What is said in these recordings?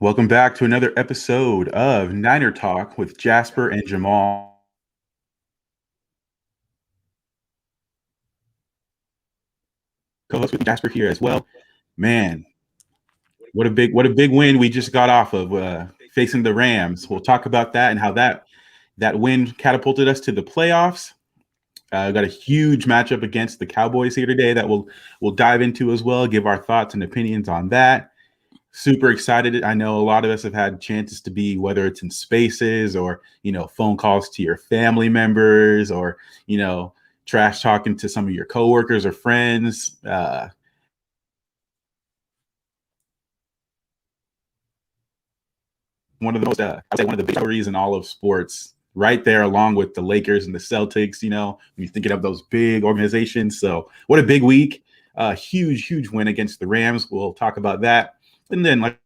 Welcome back to another episode of 9erTalk with Jasper and Jamal. Co-host with Jasper here as well. Man, what a big win we just got off of facing the Rams. We'll talk about that and how that win catapulted us to the playoffs. Got a huge matchup against the Cowboys here today that we'll dive into as well. Give our thoughts and opinions on that. Super excited. I know a lot of us have had chances to be, whether it's in spaces or, phone calls to your family members or, trash talking to some of your coworkers or friends. One of the most, I would say one of the big stories in all of sports, right there, along with the Lakers and the Celtics, when you're thinking of those big organizations. So what a big week. Huge win against the Rams. We'll talk about that. And then, like,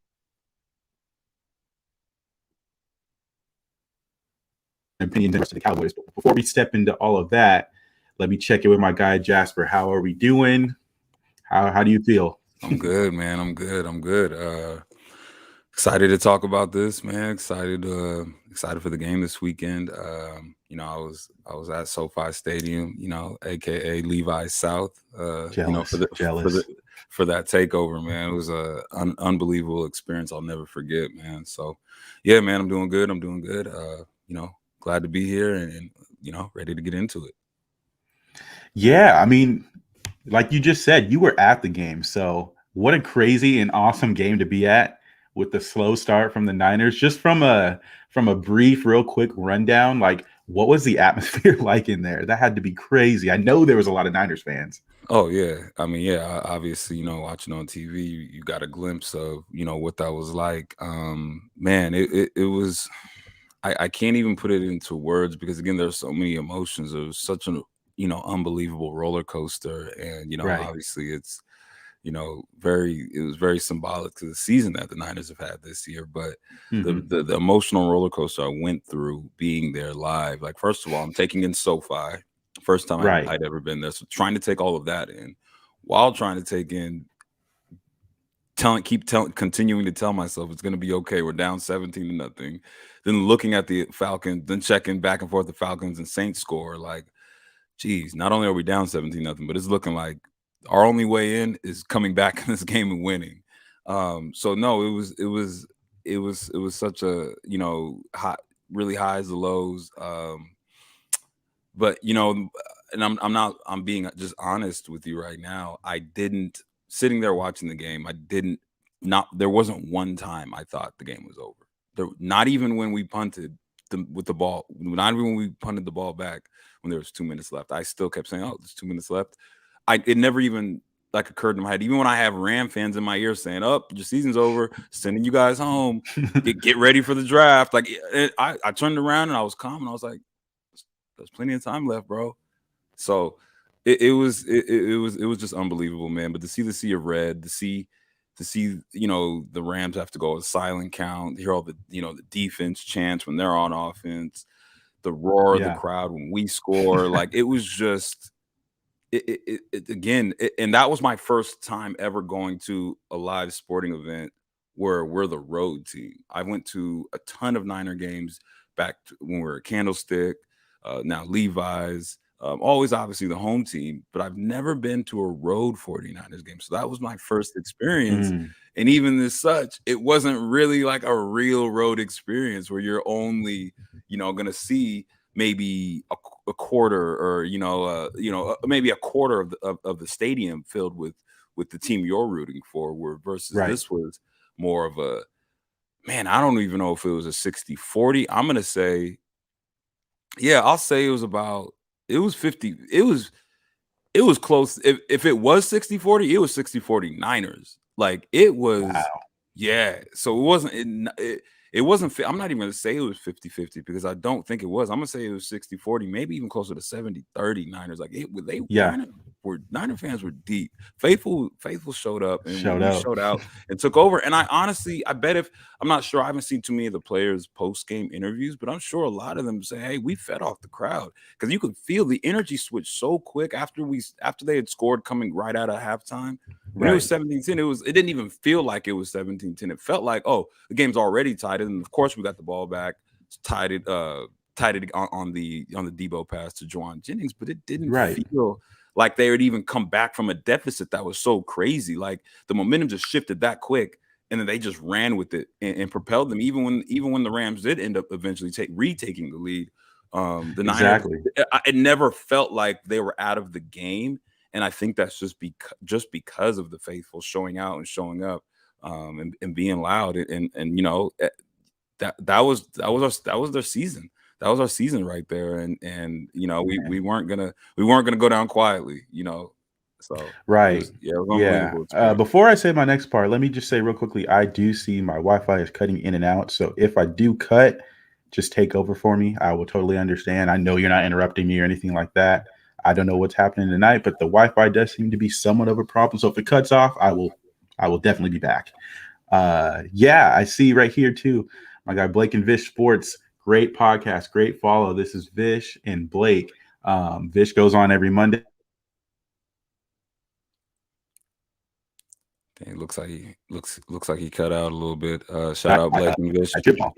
opinions and the rest of the Cowboys. But before we step into all of that, let me check in with my guy Jasper. How are we doing? How do you feel? I'm good, man. I'm good. Excited to talk about this, man. Excited for the game this weekend. I was at SoFi Stadium, aka Levi's South. Jealous. For that takeover, man. It was an unbelievable experience. I'll never forget, man. So, yeah, man, I'm doing good. Glad to be here and ready to get into it. Yeah, I mean, like you just said, you were at the game. So what a crazy and awesome game to be at with the slow start from the Niners. Just from a brief, real quick rundown, like what was the atmosphere like in there? That had to be crazy. I know there was a lot of Niners fans. Oh yeah, I mean, yeah. Obviously, watching on TV, you got a glimpse of what that was like. Man, it was. I can't even put it into words because again, there's so many emotions. It was such an unbelievable roller coaster, and Right. obviously it's it was very symbolic to the season that the Niners have had this year. But Hmm. the emotional roller coaster I went through being there live, like first of all, I'm taking in SoFi, first time Right. I'd ever been there, so trying to take all of that in while trying to take in continuing to tell myself it's going to be okay. We're down 17-0. Then looking at the Falcons, then checking back and forth the Falcons and Saints score. Like, geez, not only are we down 17-0, but it's looking like our only way in is coming back in this game and winning. So no, it was such a hot, really highs to lows. But and I'm being just honest with you right now. I didn't sitting there watching the game. I didn't not there wasn't one time I thought the game was over. Not even when we punted with the ball. Not even when we punted the ball back when there was 2 minutes left. I still kept saying, "Oh, there's 2 minutes left." It never even like occurred in my head. Even when I have Ram fans in my ear saying, "Oh, your season's over, sending you guys home, get ready for the draft." Like I turned around and I was calm and I was like, there's plenty of time left, bro. So it was just unbelievable, man. But to see the sea of red, to see the Rams have to go a silent count, hear all the the defense chants when they're on offense, the roar of the Yeah. crowd when we score, like it was just again, and that was my first time ever going to a live sporting event where we're the road team. I went to a ton of Niner games back when we were at Candlestick, now Levi's, always obviously the home team, but I've never been to a road 49ers game. So that was my first experience. Mm. And even as such, it wasn't really like a real road experience where you're only, going to see maybe a quarter or maybe a quarter of the stadium filled with the team you're rooting for, where versus Right. this was more of a, man, I don't even know if it was a 60-40. I'm gonna say, yeah, I'll say it was 50. It was close. If it was 60-40, it was 60-40 Niners. Like it was, Wow. yeah. So it wasn't it wasn't I'm not even gonna say it was 50-50 because I don't think it was. I'm gonna say it was 60-40, maybe even closer to 70-30 Niners. Like they Yeah. ran it Niner fans were deep. Faithful showed up, and Shout we out. showed out and took over. And I honestly, I bet if I'm not sure, I haven't seen too many of the players post game interviews, but I'm sure a lot of them say, "Hey, we fed off the crowd," because you could feel the energy switch so quick after they had scored coming right out of halftime. When it was Right. 17-10, it didn't even feel like it was 17-10. It felt like, oh, the game's already tied, and of course we got the ball back, tied it on the Debo pass to Juwan Jennings, but it didn't Right. feel like they would even come back from a deficit that was so crazy. Like the momentum just shifted that quick, and then they just ran with it and propelled them. Even when the Rams did end up eventually retaking the lead, the Niners, Exactly. it never felt like they were out of the game. And I think that's just because of the faithful showing out and showing up, and being loud, and that was their season. That was our season right there, and we weren't gonna go down quietly, So Right. it was an Yeah. unbelievable experience. Before I say my next part, let me just say real quickly, I do see my Wi-Fi is cutting in and out. So if I do cut, just take over for me. I will totally understand. I know you're not interrupting me or anything like that. I don't know what's happening tonight, but the Wi-Fi does seem to be somewhat of a problem. So if it cuts off, I will definitely be back. Yeah, I see right here too. My guy Blake and Vish Sports, great podcast, great follow. This is Vish and Blake. Vish goes on every Monday. Dang, looks like he cut out a little bit. Shout out Blake and Vish. Jamal.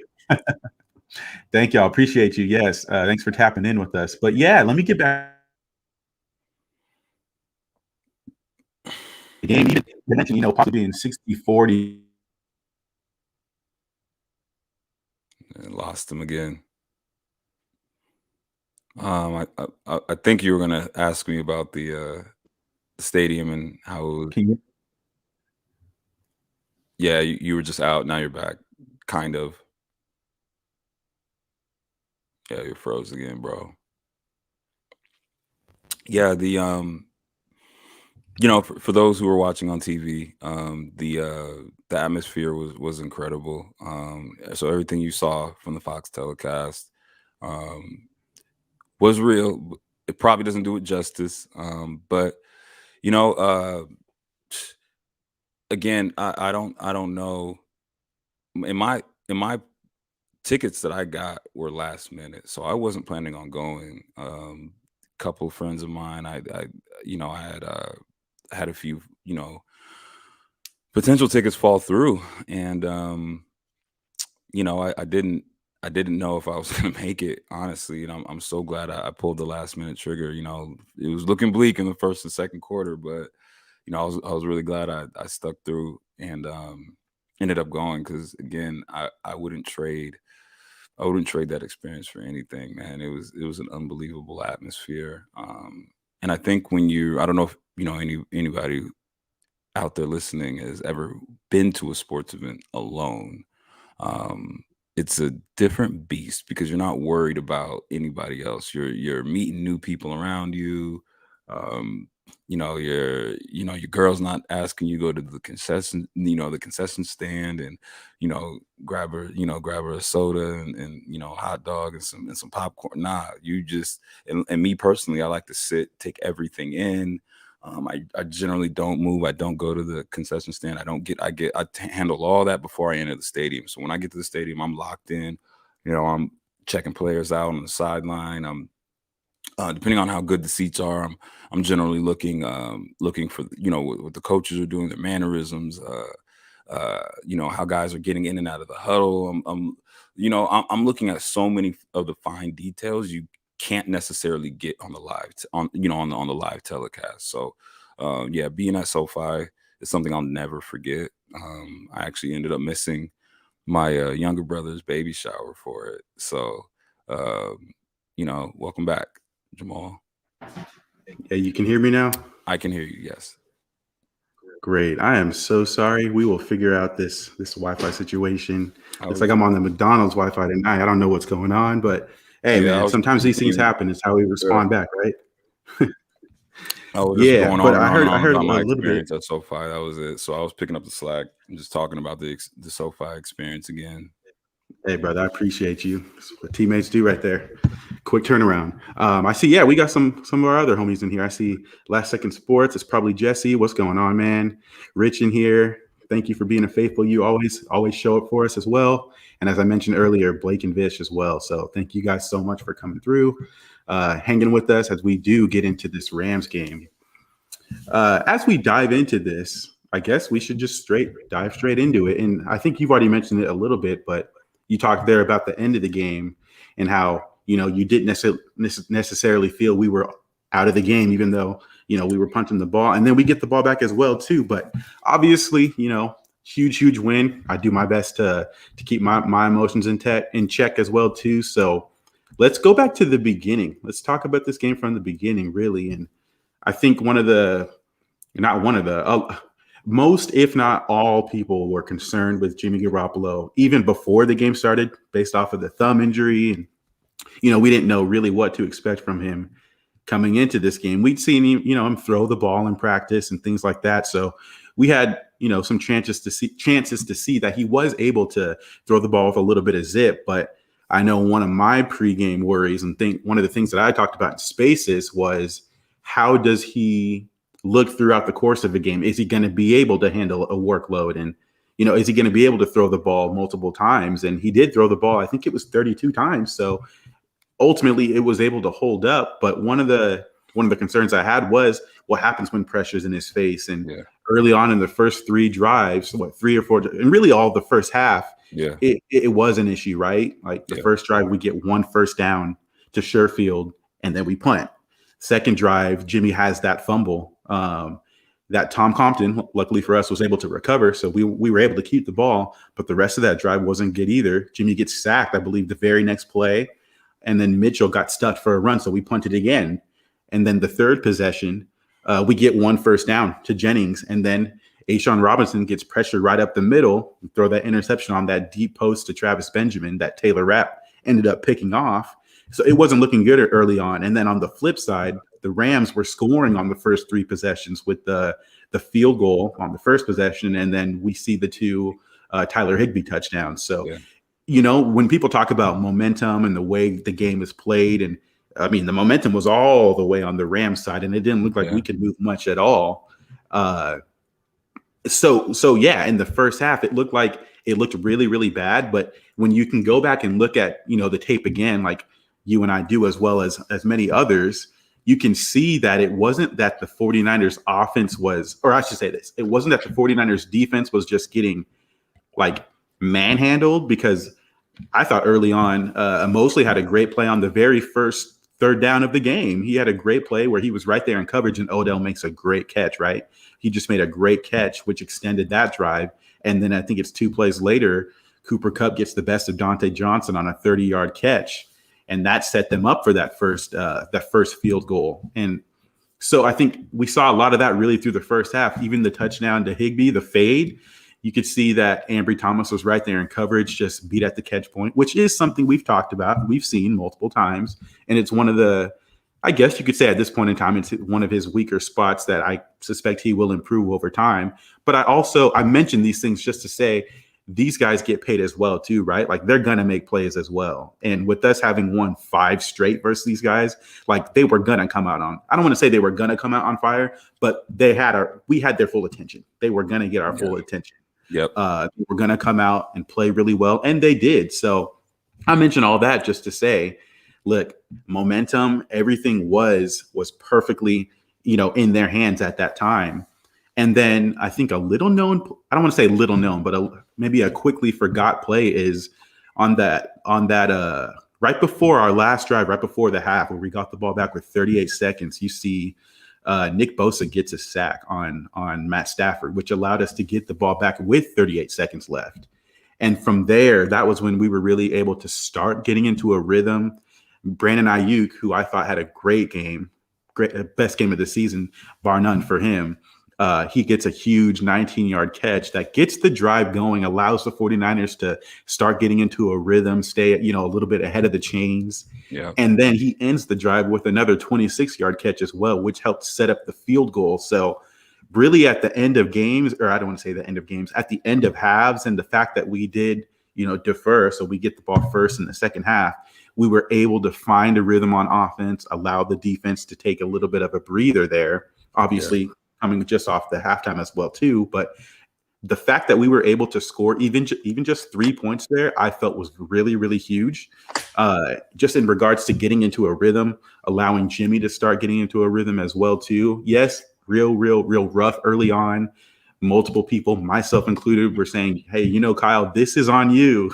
Thank y'all. Appreciate you. Yes. Thanks for tapping in with us. But yeah, let me get back. The game, even you mentioned, possibly being 60-40. And lost him again. I think you were gonna ask me about the stadium and how it was. Can you, Yeah, you were just out. Now you're back, kind of. Yeah, you're froze again, bro. Yeah, for those who were watching on TV, the atmosphere was incredible. So everything you saw from the Fox telecast was real. It probably doesn't do it justice, but you know, uh, again, I don't know. In my tickets that I got were last minute, so I wasn't planning on going. Couple of friends of mine, I had a few, potential tickets fall through, and I didn't know if I was gonna make it, honestly, and I'm so glad I pulled the last minute trigger. It was looking bleak in the first and second quarter, but I was really glad I stuck through and ended up going because again, I wouldn't trade that experience for anything, man. It was an unbelievable atmosphere, and I think I don't know if anybody out there listening has ever been to a sports event alone. Um, it's a different beast because you're not worried about anybody else. You're meeting new people around you. Um, your girl's not asking you to go to the concession stand and grab her a soda and hot dog and some popcorn. Nah, you just and me personally, I like to sit, take everything in. I generally don't move. I don't go to the concession stand. I handle all that before I enter the stadium. So when I get to the stadium, I'm locked in. I'm checking players out on the sideline. I'm depending on how good the seats are. I'm generally looking for what the coaches are doing, their mannerisms. How guys are getting in and out of the huddle. I'm looking at so many of the fine details you can't necessarily get on the on the live telecast. So, yeah, being at SoFi is something I'll never forget. I actually ended up missing my younger brother's baby shower for it. So, welcome back, Jamal. yeah, you can hear me now? I can hear you. Yes. Great. I am so sorry. We will figure out this Wi-Fi situation. I Looks like was, I'm on the McDonald's Wi-Fi tonight. I don't know what's going on, but hey, yeah, I man, was sometimes these things thinking, happen. It's how we yeah, respond back, right? I was just Yeah, going but on and I on heard and I on heard a about my little bit. experience at SoFi. That was it. So I was picking up the slack and just talking about the SoFi experience again. Hey, brother, I appreciate you. That's what teammates do right there. Quick turnaround. I see. Yeah, we got some of our other homies in here. I see Last Second Sports. It's probably Jesse. What's going on, man? Rich in here. Thank you for being a faithful. You always show up for us as well. And as I mentioned earlier, Blake and Vish as well. So thank you guys so much for coming through, hanging with us as we do get into this Rams game. As we dive into this, I guess we should just dive straight into it. And I think you've already mentioned it a little bit, but you talked there about the end of the game and how you didn't necessarily feel we were out of the game, even though we were punting the ball, and then we get the ball back as well too. But obviously, huge win. I do my best to keep my emotions in check as well too. So let's go back to the beginning. Let's talk about this game from the beginning, really. And I think most, if not all, people were concerned with Jimmy Garoppolo even before the game started, based off of the thumb injury. And, we didn't know really what to expect from him coming into this game. We'd seen him throw the ball in practice and things like that. So we had, some chances to see that he was able to throw the ball with a little bit of zip. But I know one of my pregame worries and one of the things that I talked about in Spaces was, how does he look throughout the course of a game? Is he going to be able to handle a workload? And, is he going to be able to throw the ball multiple times? And he did throw the ball. I think it was 32 times. So ultimately it was able to hold up. But one of the concerns I had was what happens when pressure's in his face. And early on in the first 3 drives, 3 or 4, and really all the first half, it was an issue, right? Like the first drive, we get 1 first down to Sherfield, and then we punt. Second drive, Jimmy has that fumble that Tom Compton, luckily for us, was able to recover. So we were able to keep the ball, but the rest of that drive wasn't good either. Jimmy gets sacked, I believe, the very next play. And then Mitchell got stuck for a run, so we punted again. And then the third possession, we get 1 first down to Jennings. And then A'Shaun Robinson gets pressured right up the middle and throw that interception on that deep post to Travis Benjamin that Taylor Rapp ended up picking off. So it wasn't looking good early on. And then on the flip side, the Rams were scoring on the first 3 possessions with the field goal on the first possession. And then we see the 2 Tyler Higbee touchdowns. So, when people talk about momentum and the way the game is played, and I mean, the momentum was all the way on the Rams side, and it didn't look like we could move much at all. So in the first half, it looked really, really bad. But when you can go back and look at, the tape again, like you and I do, as well as many others, you can see that it wasn't that the 49ers offense was, or I should say this, it wasn't that the 49ers defense was just getting like manhandled, because I thought early on, Mosley had a great play on the very first third down of the game. He had a great play where he was right there in coverage, and Odell makes a great catch, right? He just made a great catch, which extended that drive. And then I think it's 2 plays later, Cooper Kupp gets the best of Dante Johnson on a 30-yard catch. And that set them up for that first field goal. And so I think we saw a lot of that really through the first half. Even the touchdown to Higbee, the fade, you could see that Ambry Thomas was right there in coverage, just beat at the catch point, which is something we've talked about. We've seen multiple times. And it's one of the, I guess you could say at this point in time, it's one of his weaker spots that I suspect he will improve over time. But I mentioned these things just to say, these guys get paid as well too, right? Like they're going to make plays as well. And with us having won 5 straight versus these guys, like they were going to come out on, I don't want to say they were going to come out on fire, but we had their full attention. They were going to get our full attention. Yep. We're going to come out and play really well. And they did. So I mentioned all that just to say, look, momentum, everything was perfectly, in their hands at that time. And then I think a little known, I don't want to say little known, but maybe a quickly forgot play is on that right before our last drive, right before the half, where we got the ball back with 38 seconds. You see Nick Bosa gets a sack on Matt Stafford, which allowed us to get the ball back with 38 seconds left. And from there, that was when we were really able to start getting into a rhythm. Brandon Ayuk, who I thought had a great game, best game of the season, bar none for him. He gets a huge 19-yard catch that gets the drive going, allows the 49ers to start getting into a rhythm, stay a little bit ahead of the chains. Yeah. And then he ends the drive with another 26-yard catch as well, which helped set up the field goal. So really at the end of games, or I don't want to say the end of games, at the end of halves, and the fact that we did, defer, so we get the ball first in the second half, we were able to find a rhythm on offense, allow the defense to take a little bit of a breather there. Obviously, coming just off the halftime as well too, but the fact that we were able to score even just 3 points there, I felt was really, really huge. Just in regards to getting into a rhythm, allowing Jimmy to start getting into a rhythm as well too. Yes, real rough early on. Multiple people, myself included, were saying, "Hey, Kyle, this is on you.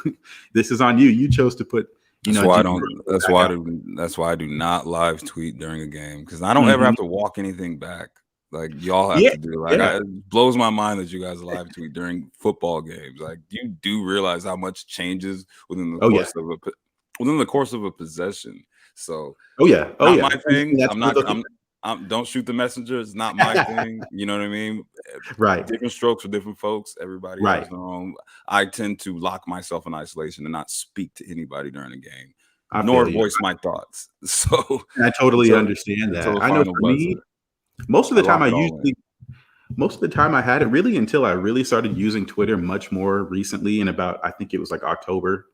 This is on you. You chose to put." That's why I do not live tweet during a game, because I don't ever have to walk anything back. Like y'all have to do. Like it blows my mind that you guys live tweet during football games. Like you do realize how much changes within the course of a possession. So my thing. I'm don't shoot the messenger. It's not my thing. You know what I mean? Right. Different strokes for different folks. Everybody has their own. I tend to lock myself in isolation and not speak to anybody during a game, nor voice my thoughts. So I totally understand that. I know for me, most of the time I had it really until I really started using Twitter much more recently in about, I think it was like October.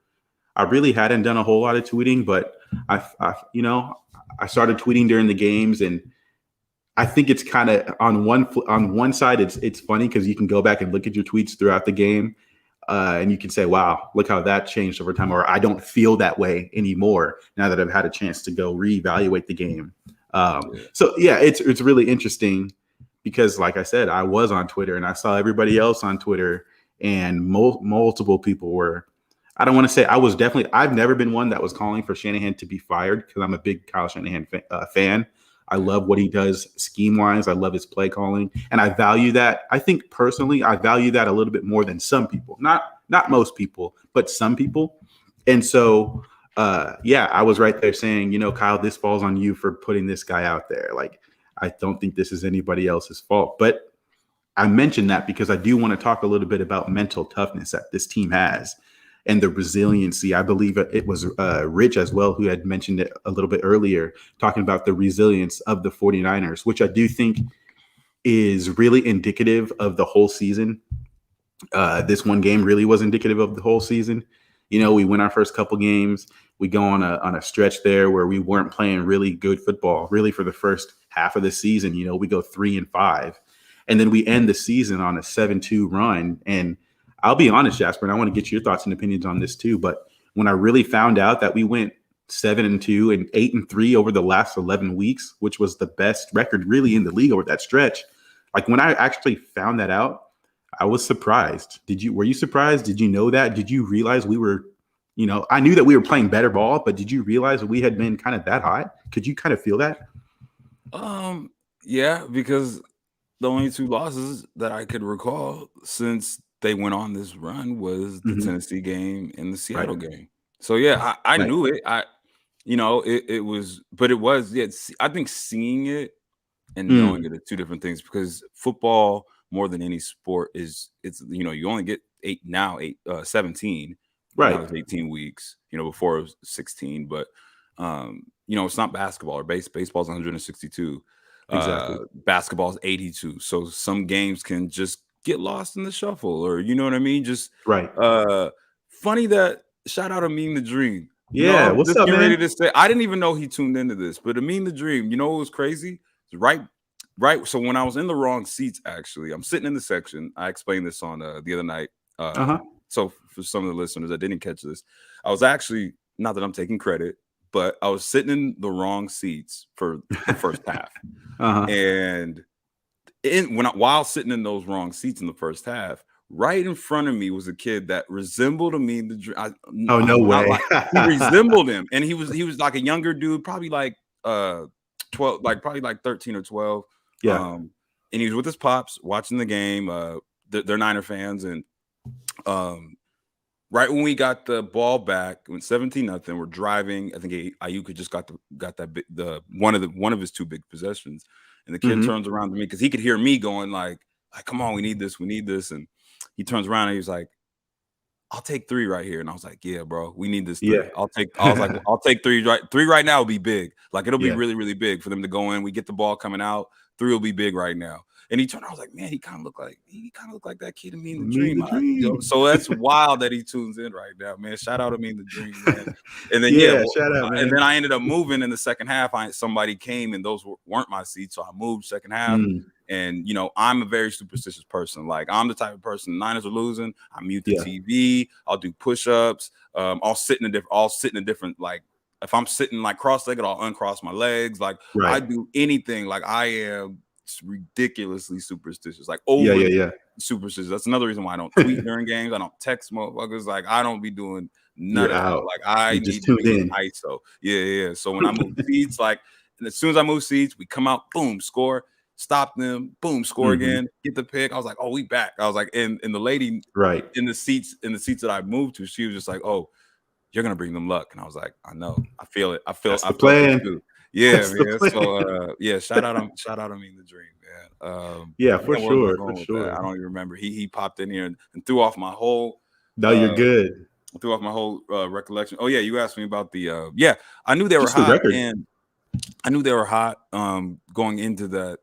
I really hadn't done a whole lot of tweeting, but I started tweeting during the games, and I think it's kind of on one side, it's funny because you can go back and look at your tweets throughout the game, and you can say, wow, look how that changed over time, or I don't feel that way anymore now that I've had a chance to go reevaluate the game. So it's really interesting because, like I said, I was on Twitter and I saw everybody else on Twitter, and multiple people were. I don't want to say I've never been one that was calling for Shanahan to be fired, because I'm a big Kyle Shanahan fan. I love what he does scheme wise. I love his play calling, and I value that. I think personally, I value that a little bit more than some people. Not most people, but some people. And so, I was right there saying, Kyle, this falls on you for putting this guy out there. Like, I don't think this is anybody else's fault. But I mentioned that because I do want to talk a little bit about mental toughness that this team has and the resiliency. I believe it was Rich as well who had mentioned it a little bit earlier, talking about the resilience of the 49ers, which I do think is really indicative of the whole season. This one game really was indicative of the whole season. We win our first couple games. We go on a stretch there where we weren't playing really good football, really, for the first half of the season. We go 3-5, and then we end the season on a 7-2 run. And I'll be honest, Jasper, and I want to get your thoughts and opinions on this too. But when I really found out that we went 7-2 and 8-3 over the last 11 weeks, which was the best record really in the league over that stretch, like when I actually found that out, I was surprised. Were you surprised? Did you know that? Did you realize we were, I knew that we were playing better ball, but did you realize that we had been kind of that hot? Could you kind of feel that? Yeah, because the only two losses that I could recall since they went on this run was the Tennessee game and the Seattle game. So yeah, I knew it. It was, but it was, I think seeing it and knowing it are two different things, because football, more than any sport, it's you only get 17. Right. Now it's 18 weeks, before it was 16, but it's not basketball or baseball's 162. Exactly. Basketball's 82. So some games can just get lost in the shuffle, or you know what I mean? Just right. Funny that shout out to Mean the Dream. Yeah, what's up, man? Ready to say, I didn't even know he tuned into this, but Mean the Dream, what was crazy? Right. So when I was in the wrong seats, actually, I'm sitting in the section. I explained this on the other night. So for some of the listeners that didn't catch this, I was actually, not that I'm taking credit, but I was sitting in the wrong seats for the first half. And while sitting in those wrong seats in the first half, right in front of me was a kid that resembled me. No way! He resembled him, and he was like a younger dude, probably like 12, probably like 13 or 12. Yeah. And he was with his pops watching the game. They're Niner fans, and right when we got the ball back, when 17-0, we're driving. I think Ayuka just got that one of his two big possessions, and the kid turns around to me because he could hear me going like, "Come on, we need this," and he turns around and he's like, "I'll take 3 right here," and I was like, "Yeah, bro, we need this 3. Yeah. I'll take 3 right. 3 right now will be big. Like it'll be really, really big for them to go in. We get the ball coming out. 3 will be big right now." And he turned. I was like, man, he kind of looked like that kid in Me and the Me Dream. the Dream. So that's wild that he tunes in right now, man. Shout out to Me and the Dream, man. And then Shout out, man. and then I ended up moving in the second half. Somebody came and those weren't my seats, so I moved second half. And I'm a very superstitious person. Like I'm the type of person. Niners are losing. I mute the TV. I'll do push-ups. I'll sit in a different like. If I'm sitting like cross-legged, I'll uncross my legs. Like I do anything. Like I am ridiculously superstitious. Like over superstitious. That's another reason why I don't tweet during games. I don't text motherfuckers. Like I don't be doing none of that. Like I need to be in ISO. Yeah. So when I move seats, like and as soon as I move seats, we come out, boom, score. Stop them, boom, score again, get the pick. I was like, oh, we back. I was like, and the lady in the seats that I moved to, she was just like, oh, you're gonna bring them luck. And I was like, I know, I feel it. I felt it too. Yeah, That's man. So shout out on Me and the Dream, man. For sure. I don't even remember. He popped in here and threw off my whole you're good. Threw off my whole recollection. Oh yeah, you asked me about the I knew they were hot, and I knew they were hot going into that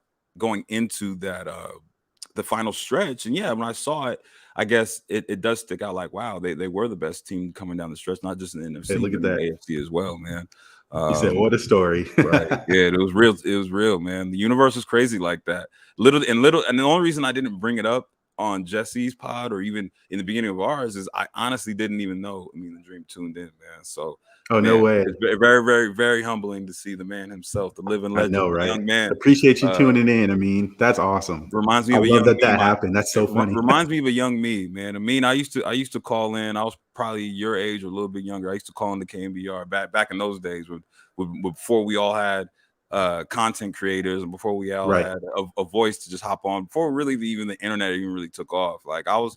the final stretch. And when I saw it, I guess it does stick out like, wow, they were the best team coming down the stretch, not just in the NFC, look at that. the AFC as well, man. You said, what a story. Right. Yeah, it was real, man. The universe is crazy like that. And the only reason I didn't bring it up on Jesse's pod or even in the beginning of ours is I honestly didn't even know I mean the Dream tuned in, man. So no way. It's very, very, very humbling to see the man himself, the living legend, the young man. Appreciate you tuning in. I mean, that's awesome. Reminds me of I love that happened. That's so funny. Reminds me of a young me, man. I mean, I used to call in. I was probably your age or a little bit younger. I used to call in the KMBR back in those days before we all had content creators and before we all had a voice to just hop on, before really even the internet even really took off. Like I would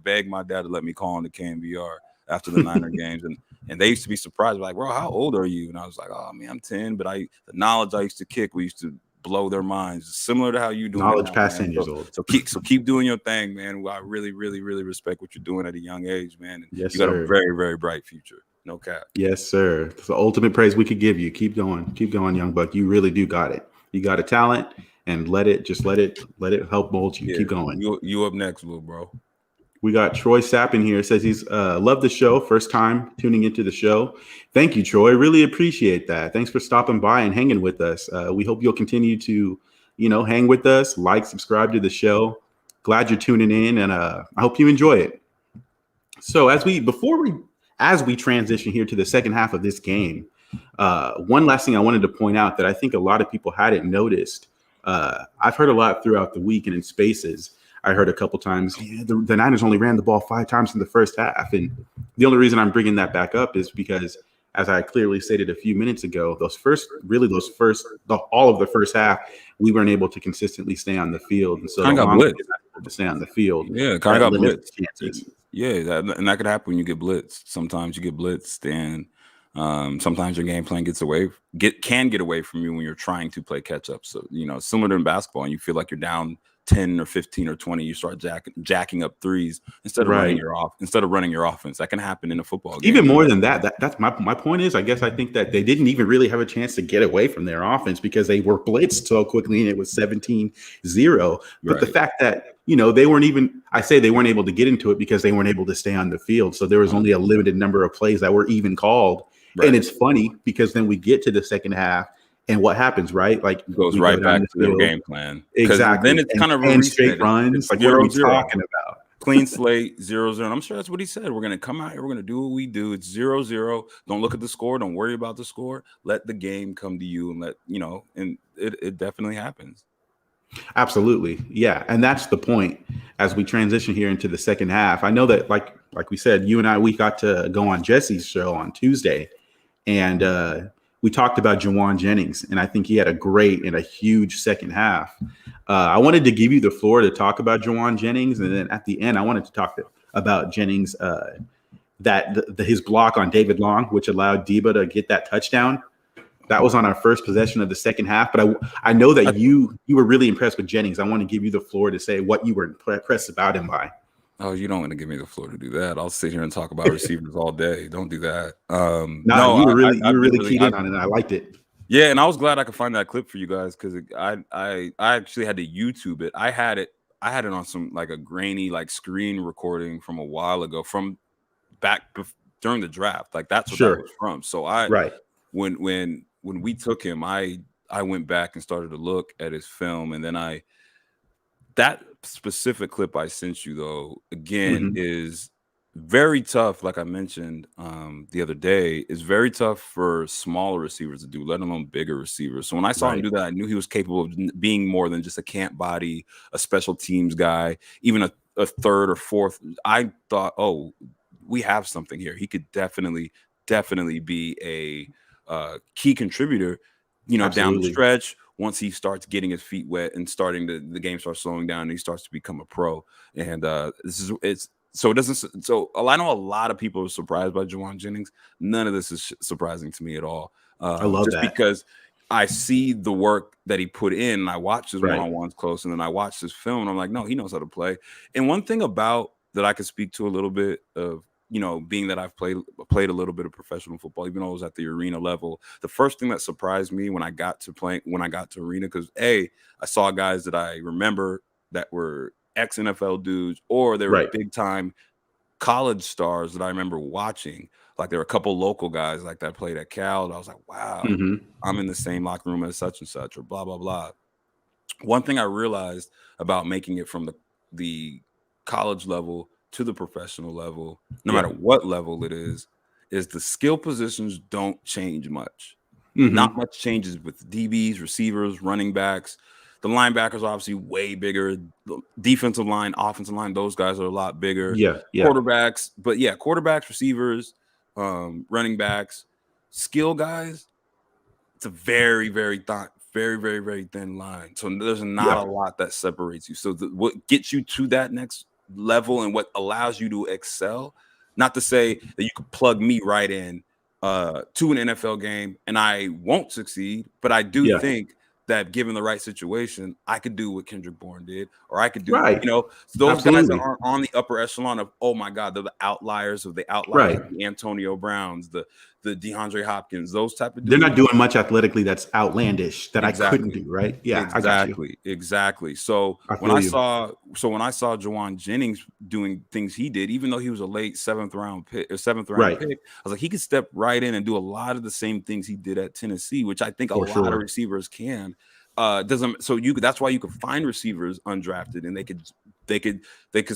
beg my dad to let me call on the KMBR after the Niner games, and they used to be surprised, like, bro, how old are you? And I was like, oh man, I'm 10. But the knowledge I used to kick, we used to blow their minds, similar to how you do. Knowledge past 10 years old. So keep doing your thing, man. I really, really, really respect what you're doing at a young age, man. And you got a very, very bright future. No cap. Yes, sir. It's the ultimate praise we could give you. Keep going, young buck. You really do got it. You got a talent, and let it help mold you. Keep going. You up next, little bro. We got Troy Sapp in here. Says he's loved the show. First time tuning into the show. Thank you, Troy. Really appreciate that. Thanks for stopping by and hanging with us. We hope you'll continue to, hang with us, subscribe to the show. Glad you're tuning in, and I hope you enjoy it. So as we transition here to the second half of this game, one last thing I wanted to point out that I think a lot of people hadn't noticed. I've heard a lot throughout the week and in spaces. I heard a couple times, the Niners only ran the ball 5 times in the first half. And the only reason I'm bringing that back up is because, as I clearly stated a few minutes ago, all of the first half, we weren't able to consistently stay on the field. And so kind of got blitzed to stay on the field. Yeah, kind of got blitzed. Yeah, and that could happen when you get blitzed. Sometimes you get blitzed, and sometimes your game plan can get away from you when you're trying to play catch up. So similar to in basketball, and you feel like you're down 10 or 15 or 20, you start jacking up threes instead of running your offense. That can happen in a football game. Even more than that, that's my point is, I think that they didn't even really have a chance to get away from their offense because they were blitzed so quickly and it was 17-0. But the fact that, they weren't able to get into it because they weren't able to stay on the field. So there was only a limited number of plays that were even called. Right. And it's funny because then we get to the second half. And what happens, right? Like it goes right back to their game plan. Exactly. Then it's kind of a straight runs. It's like, what are we talking about? Clean slate, 0-0. And I'm sure that's what he said. We're going to come out here. We're going to do what we do. It's 0-0. Don't look at the score. Don't worry about the score. Let the game come to you and and it definitely happens. Absolutely. Yeah. And that's the point as we transition here into the second half. I know that like we said, you and I, we got to go on Jesse's show on Tuesday. And, we talked about Jauan Jennings, and I think he had a great and a huge second half. I wanted to give you the floor to talk about Jauan Jennings, and then at the end, I wanted to talk about Jennings, his block on David Long, which allowed Debo to get that touchdown. That was on our first possession of the second half. But I know that you were really impressed with Jennings. I want to give you the floor to say what you were impressed about him by. Oh, you don't want to give me the floor to do that. I'll sit here and talk about receivers all day. Don't do that. You were really keyed in on it. I liked it. Yeah, and I was glad I could find that clip for you guys because I actually had to YouTube it. I had it on some like a grainy like screen recording from a while ago from during the draft. Like that's what that Sure. was from. So Right. when we took him, I went back and started to look at his film, and then that specific clip I sent you though again Mhm. is very tough. Like I mentioned the other day, is very tough for smaller receivers to do, let alone bigger receivers. So when I saw him Right. do that, I knew he was capable of being more than just a camp body, a special teams guy, even a third or fourth. I thought, oh, we have something here. He could definitely be a key contributor, down the Absolutely. stretch once he starts getting his feet wet and the game starts slowing down and he starts to become a pro. And it's so it doesn't so I know a lot of people are surprised by Jawan Jennings. None of this is surprising to me at all. I love Just that. because I see the work that he put in, and I watch his Right. one-on-ones close, and then I watch his film, and I'm like, no, he knows how to play. And one thing about that I could speak to a little bit of, being that I've played a little bit of professional football, even though I was at the arena level. The first thing that surprised me when I got to arena, because I saw guys that I remember that were ex NFL dudes, or they were Right. big time college stars that I remember watching. Like there were a couple local guys like that played at Cal. And I was like, wow, Mhm. I'm in the same locker room as such and such, or blah blah blah. One thing I realized about making it from the college level to the professional level, no Yeah. matter what level it is the skill positions don't change much. Not Mhm. much changes with DBs, receivers, running backs. The linebackers are obviously way bigger. The defensive line, offensive line, those guys are a lot bigger. Yeah. Yeah. Quarterbacks, but yeah, quarterbacks, receivers, running backs, skill guys, it's a very thin line. So there's not Yeah. a lot that separates you. So what gets you to that next level and what allows you to excel, not to say that you could plug me right in to an NFL game and I won't succeed, but I do Yeah. think that given the right situation, I could do what Kendrick Bourne did, or I could do, Right. those guys that Absolutely. aren't on the upper echelon of, oh my God, they're the outliers of Right. the Antonio Browns, the DeAndre Hopkins, those type of They're not dudes. doing much athletically that's outlandish that I couldn't Exactly. do, right? Yeah, I got you. Exactly. So I when feel I you. saw Jawan Jennings doing things he did, even though he was a late seventh round Right. pick, I was like, he could step right in and do a lot of the same things he did at Tennessee, which I think a For lot of sure. receivers can. Doesn't so you that's why you could find receivers undrafted and they could they could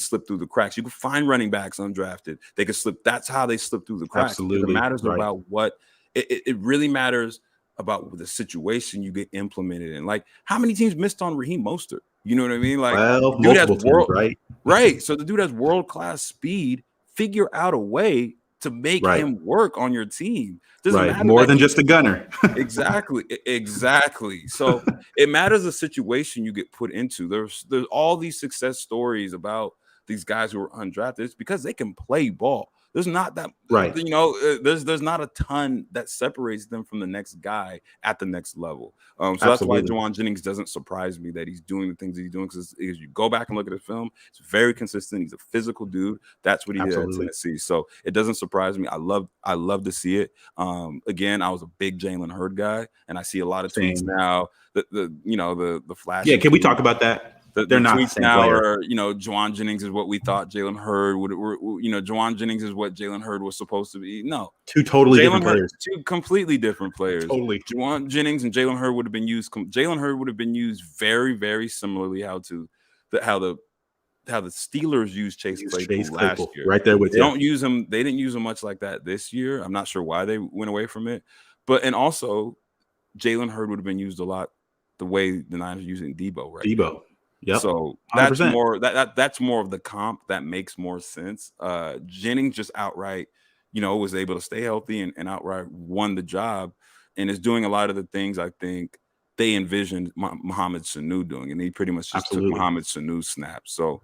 slip through the cracks. You could find running backs undrafted. They could slip. That's how they slip through the cracks, because it Absolutely. matters Right. about it really matters about the situation you get implemented in. Like, how many teams missed on Raheem Mostert? You know what I mean? Like, Well, dude has multiple teams, right? right. So the dude has world class speed. Figure out a way to make Right. him work on your team. Doesn't Right. matter More that than just a gunner. exactly. So it matters the situation you get put into. There's all these success stories about these guys who are undrafted. It's because they can play ball. There's not that Right. there's not a ton that separates them from the next guy at the next level. So that's why Absolutely. Jawan Jennings doesn't surprise me that he's doing the things that he's doing, because you go back and look at his film, it's very consistent. He's a physical dude. That's what he did at Absolutely. Tennessee. So it doesn't surprise me. I love to see it. Again, I was a big Jalen Hurd guy, and I see a lot of tweets Same. now that the Yeah, flashy can we tweets. talk about that? The They're not the tweets same now player. are, Jawan Jennings is what we thought Jalen Hurd Jawan Jennings is what Jalen Hurd was supposed to be. No, Two totally Jalen different Hurd, players. two completely different players. Totally. Jawan Jennings and Jalen Hurd would have been used. Jalen Hurd would have been used very, very similarly how the Steelers used Chase Use Claypool Chase last Claypool year. right there with They you. don't use him. They didn't use him much like that this year. I'm not sure why they went away from it. And also Jalen Hurd would have been used a lot the way the Niners are using Debo right now. Debo. Yep. So 100%. that's more of the comp that makes more sense. Jennings just outright, was able to stay healthy and outright won the job, and is doing a lot of the things I think they envisioned Mohamed Sanu doing, and he pretty much just took Absolutely. Mohamed Sanu's snaps. So,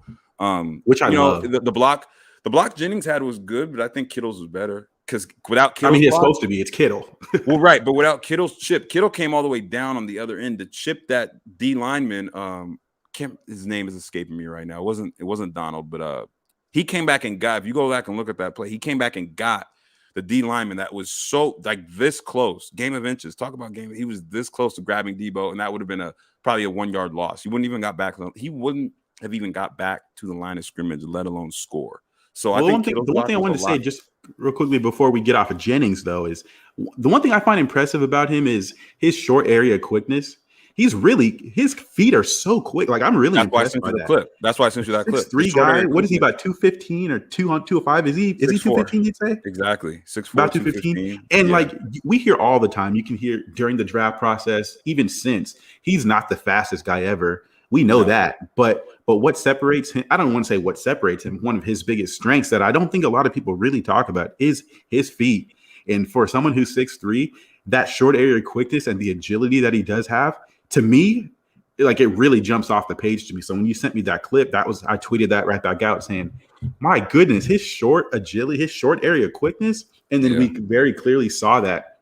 Which I love. the block Jennings had was good, but I think Kittle's was better, because without I Kittle's mean, it's block, supposed to be. It's Kittle. well, right, but without Kittle's chip, Kittle came all the way down on the other end to chip that D lineman. His name is escaping me right now. It wasn't Donald, but he came back and got. If you go back and look at that play, he came back and got the D lineman that was so like this close. Game of inches. Talk about game. He was this close to grabbing Debo, and that would have been probably a 1 yard loss. He wouldn't even got back. He wouldn't have even got back to the line of scrimmage, let alone score. So well, I think the one thing I wanted to say just real quickly before we get off of Jennings, though, is the one thing I find impressive about him is his short area quickness. His feet are so quick. Like, I'm really impressed by that. Clip. That's why I sent you that clip. 6'3" guy. What is he, about 215 or 205? Is he 215? You'd say exactly 6'4", about 215. And like we hear all the time, you can hear during the draft process, even since, he's not the fastest guy ever. We know that, but what separates him? I don't want to say what separates him. One of his biggest strengths that I don't think a lot of people really talk about is his feet. And for someone who's 6'3", that short area quickness and the agility that he does have, to me, like, it really jumps off the page to me. So when you sent me that clip, I tweeted that right back out saying, my goodness, his short agility, his short area quickness. And then we very clearly saw that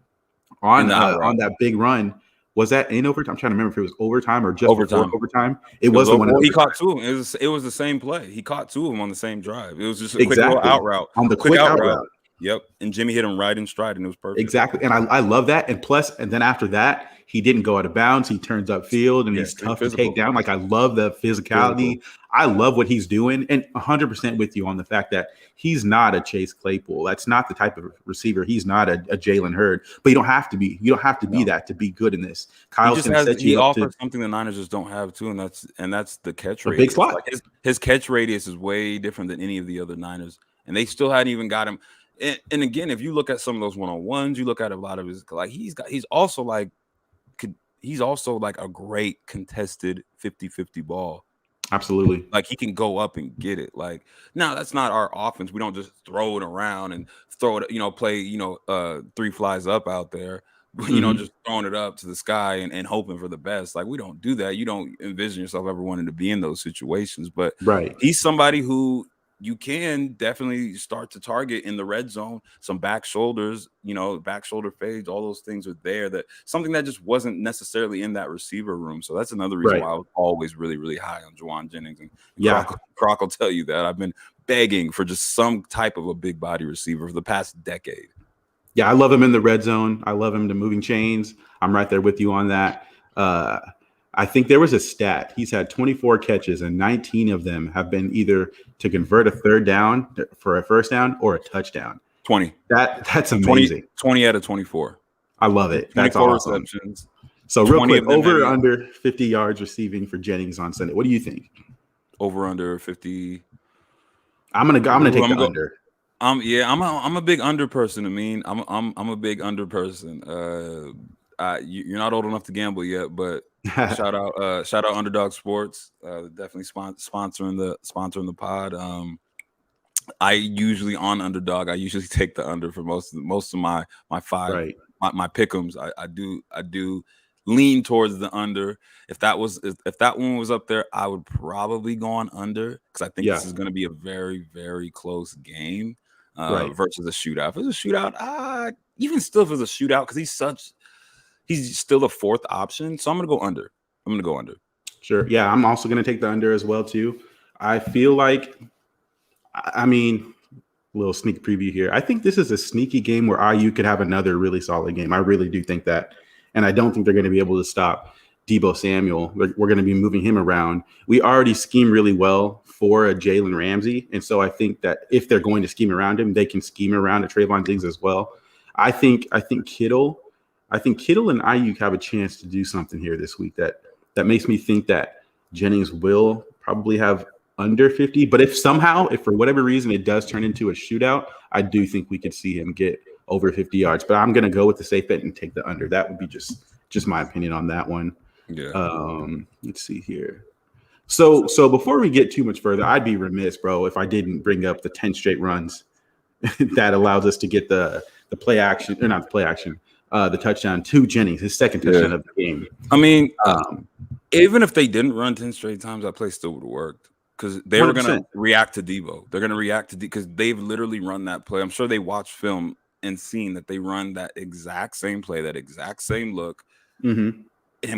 on that big run. Was that in overtime? I'm trying to remember if it was overtime or just overtime. It was the one. Well, he caught two of them. It was the same play. He caught two of them on the same drive. It was just a quick little out route. On the quick out route. Yep. And Jimmy hit him right in stride, and it was perfect. Exactly. And I love that. And then after that, he didn't go out of bounds. He turns upfield, and he's tough to take down. Like, I love the physicality. I love what he's doing. And 100% with you on the fact that he's not a Chase Claypool. That's not the type of receiver. He's not a Jalen Hurd. But you don't have to be. You don't have to be that to be good in this. Kyle he offers something the Niners just don't have too, and that's the catch radius. Big slot. Like his catch radius is way different than any of the other Niners, and they still hadn't even got him. And again, if you look at some of those one-on-ones, you look at a lot of his, like, he's also like a great contested 50-50 ball. Absolutely. Like, he can go up and get it. Like, now that's not our offense. We don't just throw it around and throw it, play, three flies up out there, just throwing it up to the sky and hoping for the best. Like, we don't do that. You don't envision yourself ever wanting to be in those situations. But he's somebody who you can definitely start to target in the red zone. Some back shoulders, back shoulder fades, all those things are there. That something that just wasn't necessarily in that receiver room. So that's another reason why I was always really, really high on Juwan Jennings. And Croc will tell you that I've been begging for just some type of a big body receiver for the past decade. Yeah, I love him in the red zone. I love him to moving chains. I'm right there with you on that. I think there was a stat. He's had 24 catches, and 19 of them have been either to convert a third down for a first down or a touchdown. 20. That's amazing. 20 out of 24. I love it. That's 24 awesome. receptions. So real quick, over under 50 yards receiving for Jennings on Sunday. What do you think? Over under 50. I'm gonna take the under. I'm a big under person. I mean, I'm a big under person. You're not old enough to gamble yet, but shout out Underdog Sports, definitely sponsoring the pod. I usually on Underdog, I usually take the under for most of my five my pick'ems. I do lean towards the under. If that one was up there, I would probably go on under, because I think this is going to be a very, very close game versus a shootout. If it's a shootout, even still if it's a shootout, because he's still the fourth option. So I'm going to go under. Sure. Yeah, I'm also going to take the under as well, too. I feel like, a little sneak preview here. I think this is a sneaky game where IU could have another really solid game. I really do think that. And I don't think they're going to be able to stop Deebo Samuel. We're going to be moving him around. We already scheme really well for a Jalen Ramsey. And so I think that if they're going to scheme around him, they can scheme around a Trayvon Diggs as well. I think Kittle and Ayuk have a chance to do something here this week that makes me think that Jennings will probably have under 50. But if for whatever reason it does turn into a shootout, I do think we could see him get over 50 yards. But I'm going to go with the safe bet and take the under. That would be just my opinion on that one. Yeah. Let's see here. So before we get too much further, I'd be remiss, bro, if I didn't bring up the 10 straight runs that allows us to get the play action, or not the play action, the touchdown to Jennings, his second touchdown of the game. I mean, even if they didn't run 10 straight times, that play still would have worked, because they were going to react to Deebo. They're going to react to because they've literally run that play. I'm sure they watched film and seen that they run that exact same play, that exact same look, him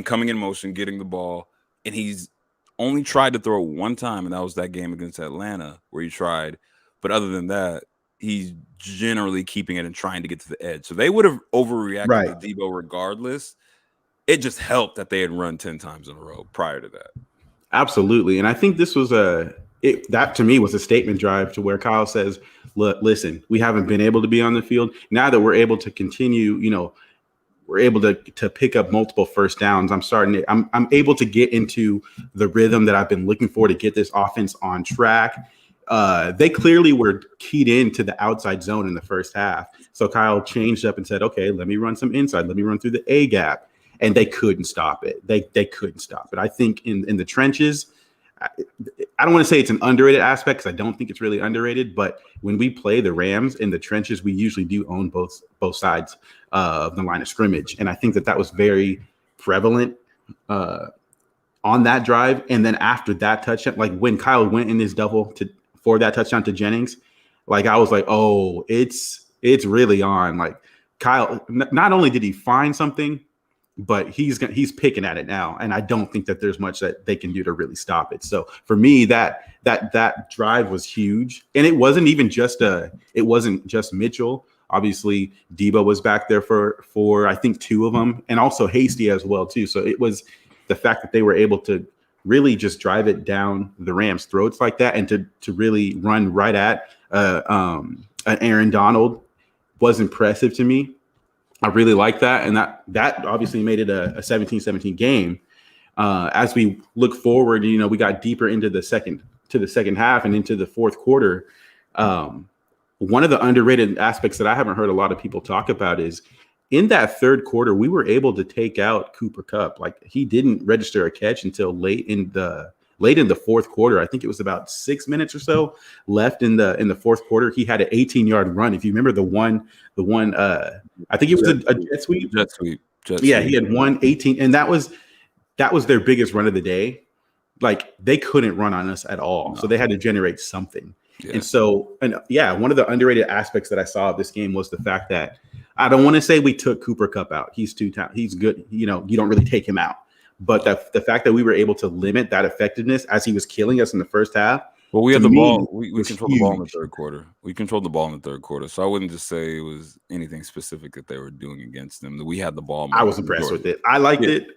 coming in motion, getting the ball, and he's only tried to throw it one time, and that was that game against Atlanta where he tried. But other than that, he's generally keeping it and trying to get to the edge. So they would have overreacted to Debo regardless. It just helped that they had run 10 times in a row prior to that. Absolutely. And I think this was that to me was a statement drive to where Kyle says, look, listen, we haven't been able to be on the field. Now that we're able to continue, we're able to pick up multiple first downs. I'm able to get into the rhythm that I've been looking for to get this offense on track. They clearly were keyed into the outside zone in the first half. So Kyle changed up and said, okay, let me run some inside. Let me run through the A gap. And they couldn't stop it. They couldn't stop it. I think in the trenches, I don't want to say it's an underrated aspect because I don't think it's really underrated. But when we play the Rams in the trenches, we usually do own both sides of the line of scrimmage. And I think that was very prevalent on that drive. And then after that touchdown, like when Kyle went in his double for that touchdown to Jennings, like I was like, oh, it's really on. Like Kyle, not only did he find something, but he's picking at it now, and I don't think that there's much that they can do to really stop it. So for me, that drive was huge, and it wasn't just Mitchell. Obviously, Debo was back there for I think 2 of them, and also Hasty as well too. So it was the fact that they were able to really just drive it down the Rams' throats like that, and to really run right at an Aaron Donald was impressive to me. I really like that. And that obviously made it a 17-17 game. As we look forward, we got deeper into the second half and into the fourth quarter. One of the underrated aspects that I haven't heard a lot of people talk about is in that third quarter, we were able to take out Cooper Kupp. Like he didn't register a catch until late in the fourth quarter. I think it was about 6 minutes or so left in the fourth quarter. He had an 18-yard run. If you remember the one, I think it was a jet sweep. Jet sweep. He had 118, and that was their biggest run of the day. Like they couldn't run on us at all, so they had to generate something. Yeah. And one of the underrated aspects that I saw of this game was the fact that I don't want to say we took Cooper Kupp out. He's he's good. You don't really take him out. But the fact that we were able to limit that effectiveness as he was killing us in the first half. Well, we had the ball. We controlled the ball in the third quarter. We controlled the ball in the third quarter. So I wouldn't just say it was anything specific that they were doing against them. That we had the ball. I was impressed with it. I liked it.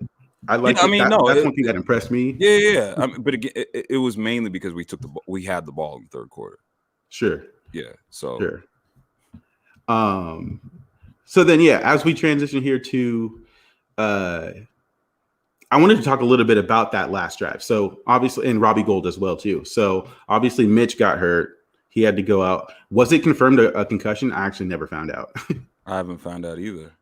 That's one thing that impressed me. Yeah. But again, it was mainly because we had the ball in the third quarter. Sure. Yeah. So. Sure. So then, as we transition here to, I wanted to talk a little bit about that last drive. So obviously, and Robbie Gould as well too. So obviously, Mitch got hurt. He had to go out. Was it confirmed a concussion? I actually never found out. I haven't found out either.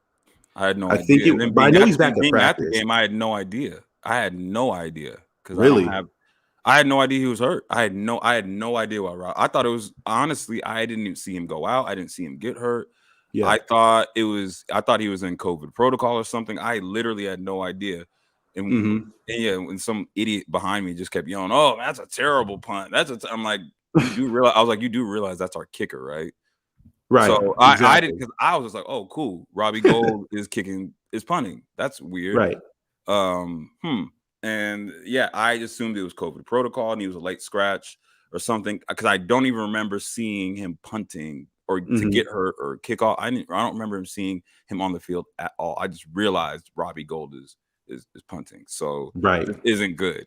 I had no idea. But I know he's back to practice. At the game, I had no idea. Because really, I had no idea he was hurt. I had no idea why. I thought it was honestly. I didn't even see him go out. I didn't see him get hurt. Yeah. I thought he was in COVID protocol or something. I literally had no idea. And when some idiot behind me just kept yelling, "Oh, man, that's a terrible punt." I'm like, you do realize that's our kicker, right? Right. So exactly. I didn't, because I was just like, "Oh, cool. Robbie Gould is punting. That's weird." Right. And I assumed it was COVID protocol and he was a late scratch or something, because I don't even remember seeing him punting or to get hurt or kick off. I don't remember him seeing him on the field at all. I just realized Robbie Gould is punting, so it isn't good.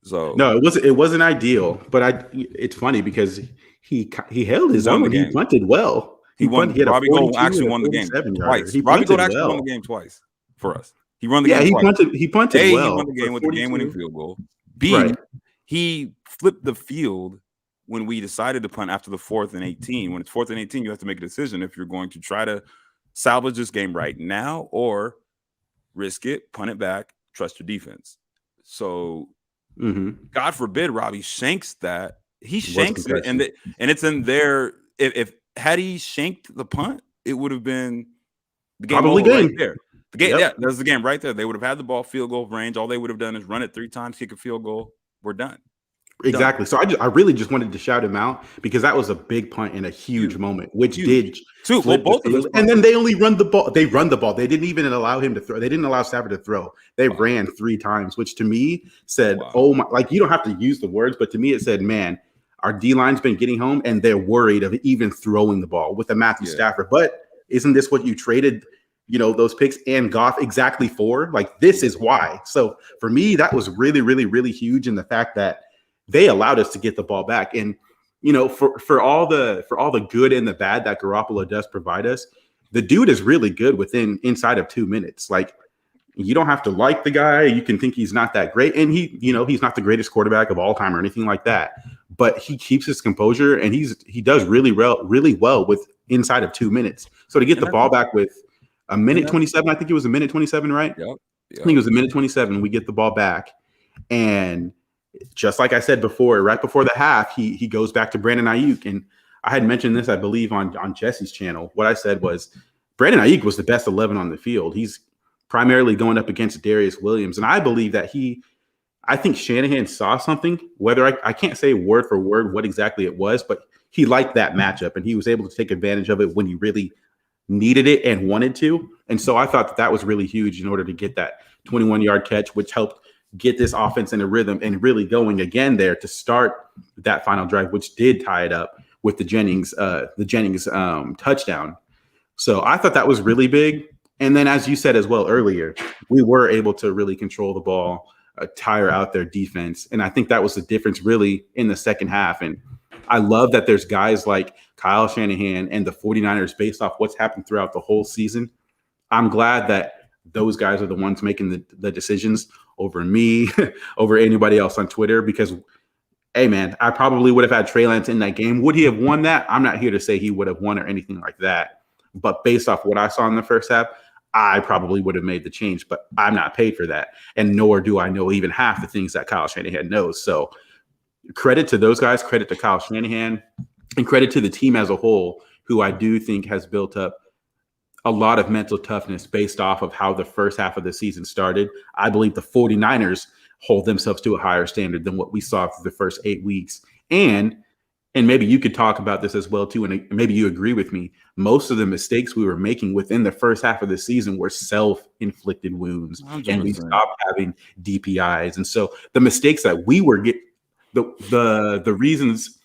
So no, it wasn't ideal, but it's funny because he held his own. He punted well. Robbie Gould actually won the game twice. Robbie Gould actually won the game twice for us. He won the game twice. He punted well. He won the game with the game-winning field goal. B, he flipped the field when we decided to punt after the 4th and 18. When it's 4th and 18, you have to make a decision if you're going to try to salvage this game right now or risk it, punt it back, trust your defense. So, God forbid Robbie shanks that. He shanks it, and it's in there. If had he shanked the punt, it would have been the game over right there. The game, there's the game right there. They would have had the ball, field goal range. All they would have done is run it 3 times, kick a field goal. We're done. Exactly. So I really just wanted to shout him out because that was a big punt and a huge moment, which did flip the field. And then they only run the ball. They run the ball. They didn't even allow him to throw. They didn't allow Stafford to throw. They ran 3 times, which to me said, "Oh my!" Like you don't have to use the words, but to me it said, "Man, our D-line's been getting home, and they're worried of even throwing the ball with a Matthew Stafford. But isn't this what you traded, those picks and Goff exactly for? Like, this is why. So for me, that was really, really, really huge in the fact that they allowed us to get the ball back. And, for all the good and the bad that Garoppolo does provide us, the dude is really good inside of 2 minutes. Like, you don't have to like the guy. You can think he's not that great. And he's not the greatest quarterback of all time or anything like that. But he keeps his composure, and he does really well with inside of 2 minutes. So to get the ball back with a minute 27, I think it was a minute 27, right? Yep. I think it was a minute 27. We get the ball back. And just like I said before, right before the half, he goes back to Brandon Ayuk. And I had mentioned this, I believe, on Jesse's channel. What I said was Brandon Ayuk was the best 11 on the field. He's primarily going up against Darius Williams. And I believe that I think Shanahan saw something, whether I can't say word for word what exactly it was, but he liked that matchup and he was able to take advantage of it when he really needed it and wanted to. And so I thought that was really huge in order to get that 21-yard catch, which helped get this offense in a rhythm and really going again there to start that final drive, which did tie it up with the Jennings touchdown. So I thought that was really big. And then, as you said as well earlier, we were able to really control the ball, tire out their defense. And I think that was the difference really in the second half. And I love that there's guys like Kyle Shanahan and the 49ers based off what's happened throughout the whole season. I'm glad that those guys are the ones making the decisions over me, over anybody else on Twitter, because, hey, man, I probably would have had Trey Lance in that game. Would he have won that? I'm not here to say he would have won or anything like that. But based off what I saw in the first half, I probably would have made the change, but I'm not paid for that. And nor do I know even half the things that Kyle Shanahan knows. So credit to those guys, credit to Kyle Shanahan, and credit to the team as a whole, who I do think has built up a lot of mental toughness based off of how the first half of the season started. I believe the 49ers hold themselves to a higher standard than what we saw for the first 8 weeks. And maybe you could talk about this as well, too, and maybe you agree with me. Most of the mistakes we were making within the first half of the season were self-inflicted wounds, 100%. And we stopped having DPIs. And so the mistakes that we were the reasons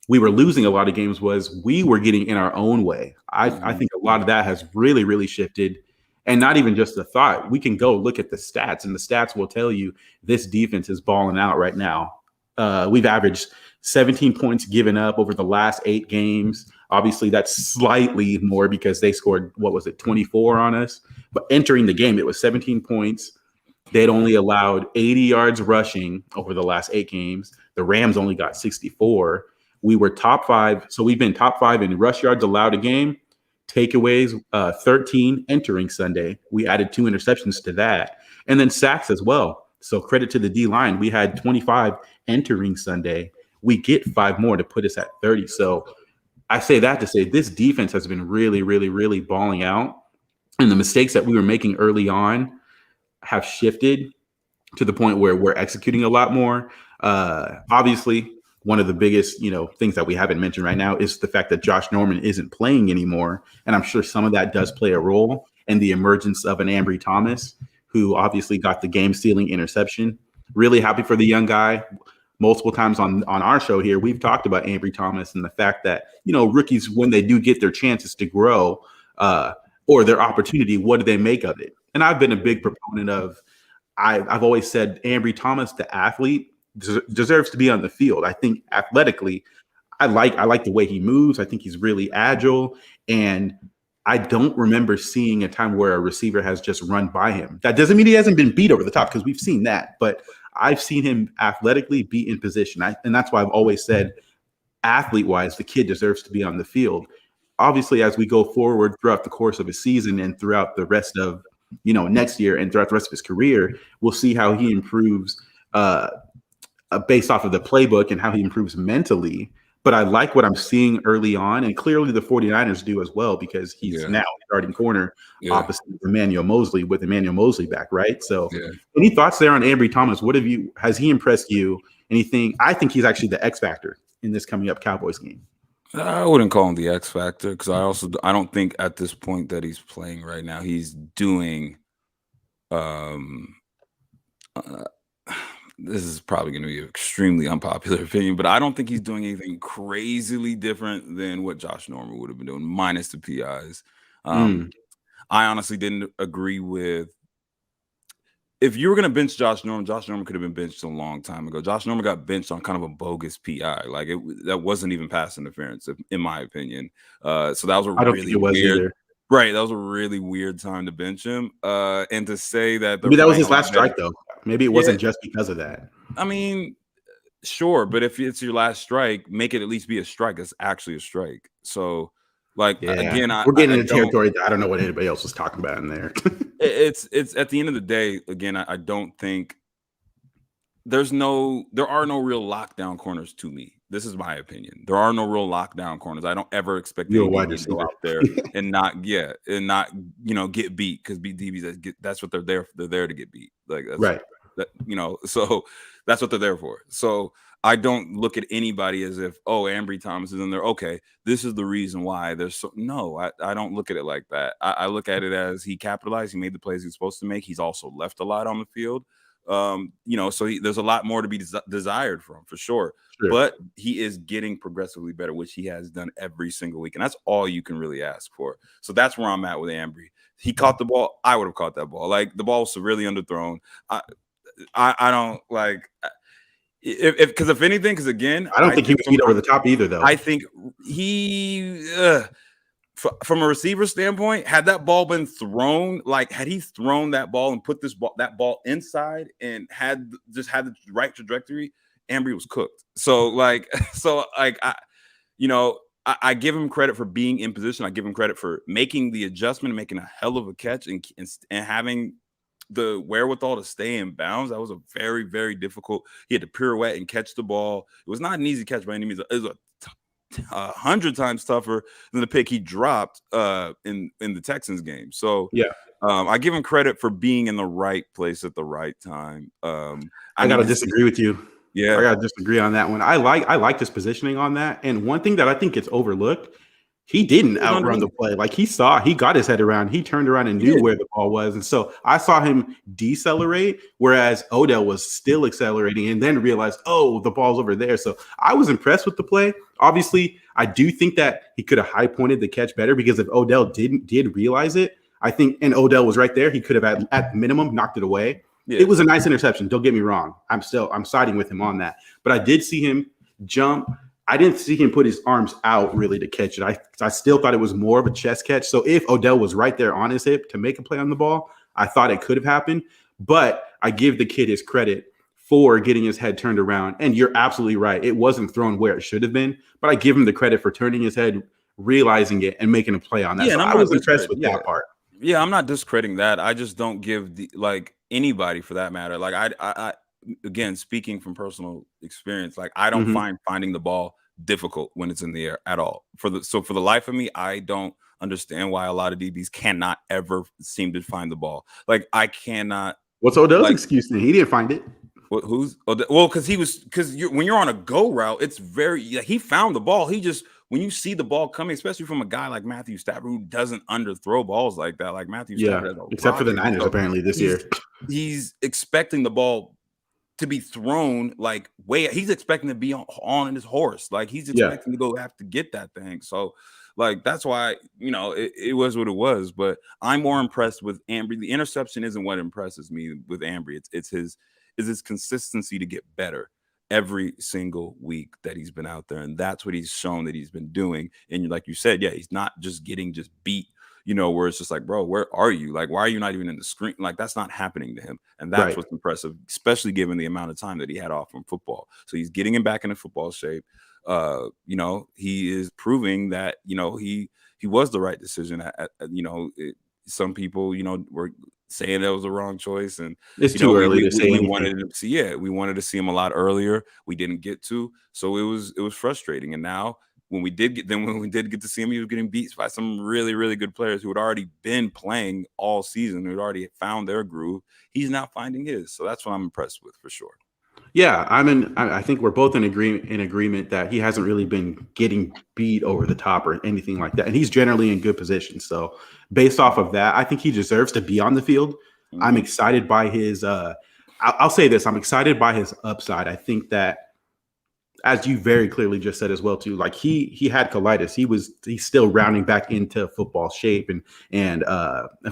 we were losing a lot of games was we were getting in our own way. I think a lot of that has really, really shifted. And not even just the thought. We can go look at the stats, and the stats will tell you this defense is balling out right now. We've averaged 17 points given up over the last 8 games. Obviously, that's slightly more because they scored, 24 on us. But entering the game, it was 17 points. They'd only allowed 80 yards rushing over the last 8 games. The Rams only got 64. We were top 5. So we've been top 5 in rush yards allowed a game. Takeaways, 13 entering Sunday. We added 2 interceptions to that. And then sacks as well. So credit to the D-line. We had 25 entering Sunday. We get 5 more to put us at 30. So I say that to say this defense has been really, really, really balling out. And the mistakes that we were making early on have shifted to the point where we're executing a lot more. Obviously, one of the biggest, things that we haven't mentioned right now is the fact that Josh Norman isn't playing anymore. And I'm sure some of that does play a role in the emergence of an Ambry Thomas, who obviously got the game-stealing interception. Really happy for the young guy. Multiple times on our show here, we've talked about Ambry Thomas and the fact that, rookies, when they do get their chances to grow or their opportunity, what do they make of it? And I've been a big proponent of, I've always said Ambry Thomas, the athlete, deserves to be on the field. I think athletically, I like the way he moves. I think he's really agile. And I don't remember seeing a time where a receiver has just run by him. That doesn't mean he hasn't been beat over the top, because we've seen that. But I've seen him athletically be in position. And that's why I've always said, athlete-wise, the kid deserves to be on the field. Obviously, as we go forward throughout the course of a season and throughout the rest of, next year and throughout the rest of his career, we'll see how he improves based off of the playbook and how he improves mentally. But I like what I'm seeing early on, and clearly the 49ers do as well, because he's now starting corner opposite Emmanuel Mosley, with Emmanuel Mosley back, right? So any thoughts there on Ambry Thomas? Has he impressed you? Anything? I think he's actually the X factor in this coming up Cowboys game. I wouldn't call him the X factor, because I don't think at this point that he's playing right now, he's doing this is probably going to be an extremely unpopular opinion, but I don't think he's doing anything crazily different than what Josh Norman would have been doing, minus the PIs. I honestly didn't agree with. If you were going to bench Josh Norman could have been benched a long time ago. Josh Norman got benched on kind of a bogus PI. Like that wasn't even pass interference, in my opinion. So that was a really weird. Either. Right, that was a really weird time to bench him. And to say that maybe that was his last strike, though. Maybe it wasn't just because of that. I mean, sure, but if it's your last strike, make it at least be a strike. It's actually a strike. So, like, again, we're getting into territory that I don't know what anybody else was talking about in there. it's at the end of the day, again, I don't think there are no real lockdown corners to me. This is my opinion. There are no real lockdown corners. I don't ever expect DBs to go out there and not get beat, because DBs, that's what they're there. They're there to get beat. Like that's right. So that's what they're there for. So I don't look at anybody as if, Ambry Thomas is in there. Okay, this is the reason why there's no. I don't look at it like that. I look at it as he capitalized. He made the plays he's supposed to make. He's also left a lot on the field. So there's a lot more to be desired from, for sure. But he is getting progressively better, which he has done every single week, and that's all you can really ask for. So that's where I'm at with Ambry. He caught the ball. I would have caught that ball. Like, the ball was severely underthrown. I don't like if anything, because again, I don't think he was beat over the top either, though. I think he. From a receiver standpoint, had that ball been thrown, had he thrown that ball and put that ball inside and had the right trajectory, Ambry was cooked. I give him credit for being in position. I give him credit for making the adjustment and making a hell of a catch and having the wherewithal to stay in bounds. That was a very, very difficult. He had to pirouette and catch the ball. It was not an easy catch by any means. It was 100 times tougher than the pick he dropped in the Texans game. So I give him credit for being in the right place at the right time. I gotta disagree with you. I gotta disagree on that one. I like his positioning on that. And one thing that I think gets overlooked, he didn't outrun the play. Like, he got his head around. He turned around and knew where the ball was. And so I saw him decelerate, whereas Odell was still accelerating and then realized, the ball's over there. So I was impressed with the play. Obviously, I do think that he could have high pointed the catch better, because if Odell did realize it, I think, and Odell was right there, he could have at minimum knocked it away. It was a nice interception. Don't get me wrong. I'm siding with him on that. But I did see him jump. I didn't see him put his arms out really to catch it. I still thought it was more of a chest catch. So if Odell was right there on his hip to make a play on the ball, I thought it could have happened. But I give the kid his credit for getting his head turned around. And you're absolutely right. It wasn't thrown where it should have been. But I give him the credit for turning his head, realizing it, and making a play on that. So I was impressed with that part. Yeah, I'm not discrediting that. I just don't give anybody, for that matter. Like, I again, speaking from personal experience, like, I don't find finding the ball difficult when it's in the air at all. For the life of me, I don't understand why a lot of DBs cannot ever seem to find the ball. Like, I cannot. What's Odell's excuse? He didn't find it. Who's Odell? Well, because when you're on a go route, it's he found the ball. He just, when you see the ball coming, especially from a guy like Matthew Stafford, who doesn't underthrow balls like that, like Matthew Stafford, except for the Niners apparently this year, he's expecting the ball to be thrown he's expecting to be on his horse, like he's expecting to go have to get that thing. So that's why it was what it was. But I'm more impressed with Ambry. The interception isn't what impresses me with Ambry. It's his consistency to get better every single week that he's been out there, and that's what he's shown that he's been doing. And like you said, he's not just getting beat, where it's just like, bro, where are you? Like, why are you not even in the screen? Like, that's not happening to him, and that's what's impressive, especially given the amount of time that he had off from football. So he's getting him back into football shape. He is proving that he was the right decision. Some people were saying that was the wrong choice, and it's too early to say. We wanted to see him a lot earlier. We didn't get to, so it was frustrating. And now, when we did get to see him, he was getting beat by some really, really good players who had already been playing all season, who had already found their groove. He's now finding his, so that's what I'm impressed with, for sure. Yeah, I think we're both in agreement that he hasn't really been getting beat over the top or anything like that, and he's generally in good position. So based off of that, I think he deserves to be on the field. I'm excited by his I'll say this: I'm excited by his upside. I think that, as you very clearly just said as well too, like he had colitis. He's still rounding back into football shape and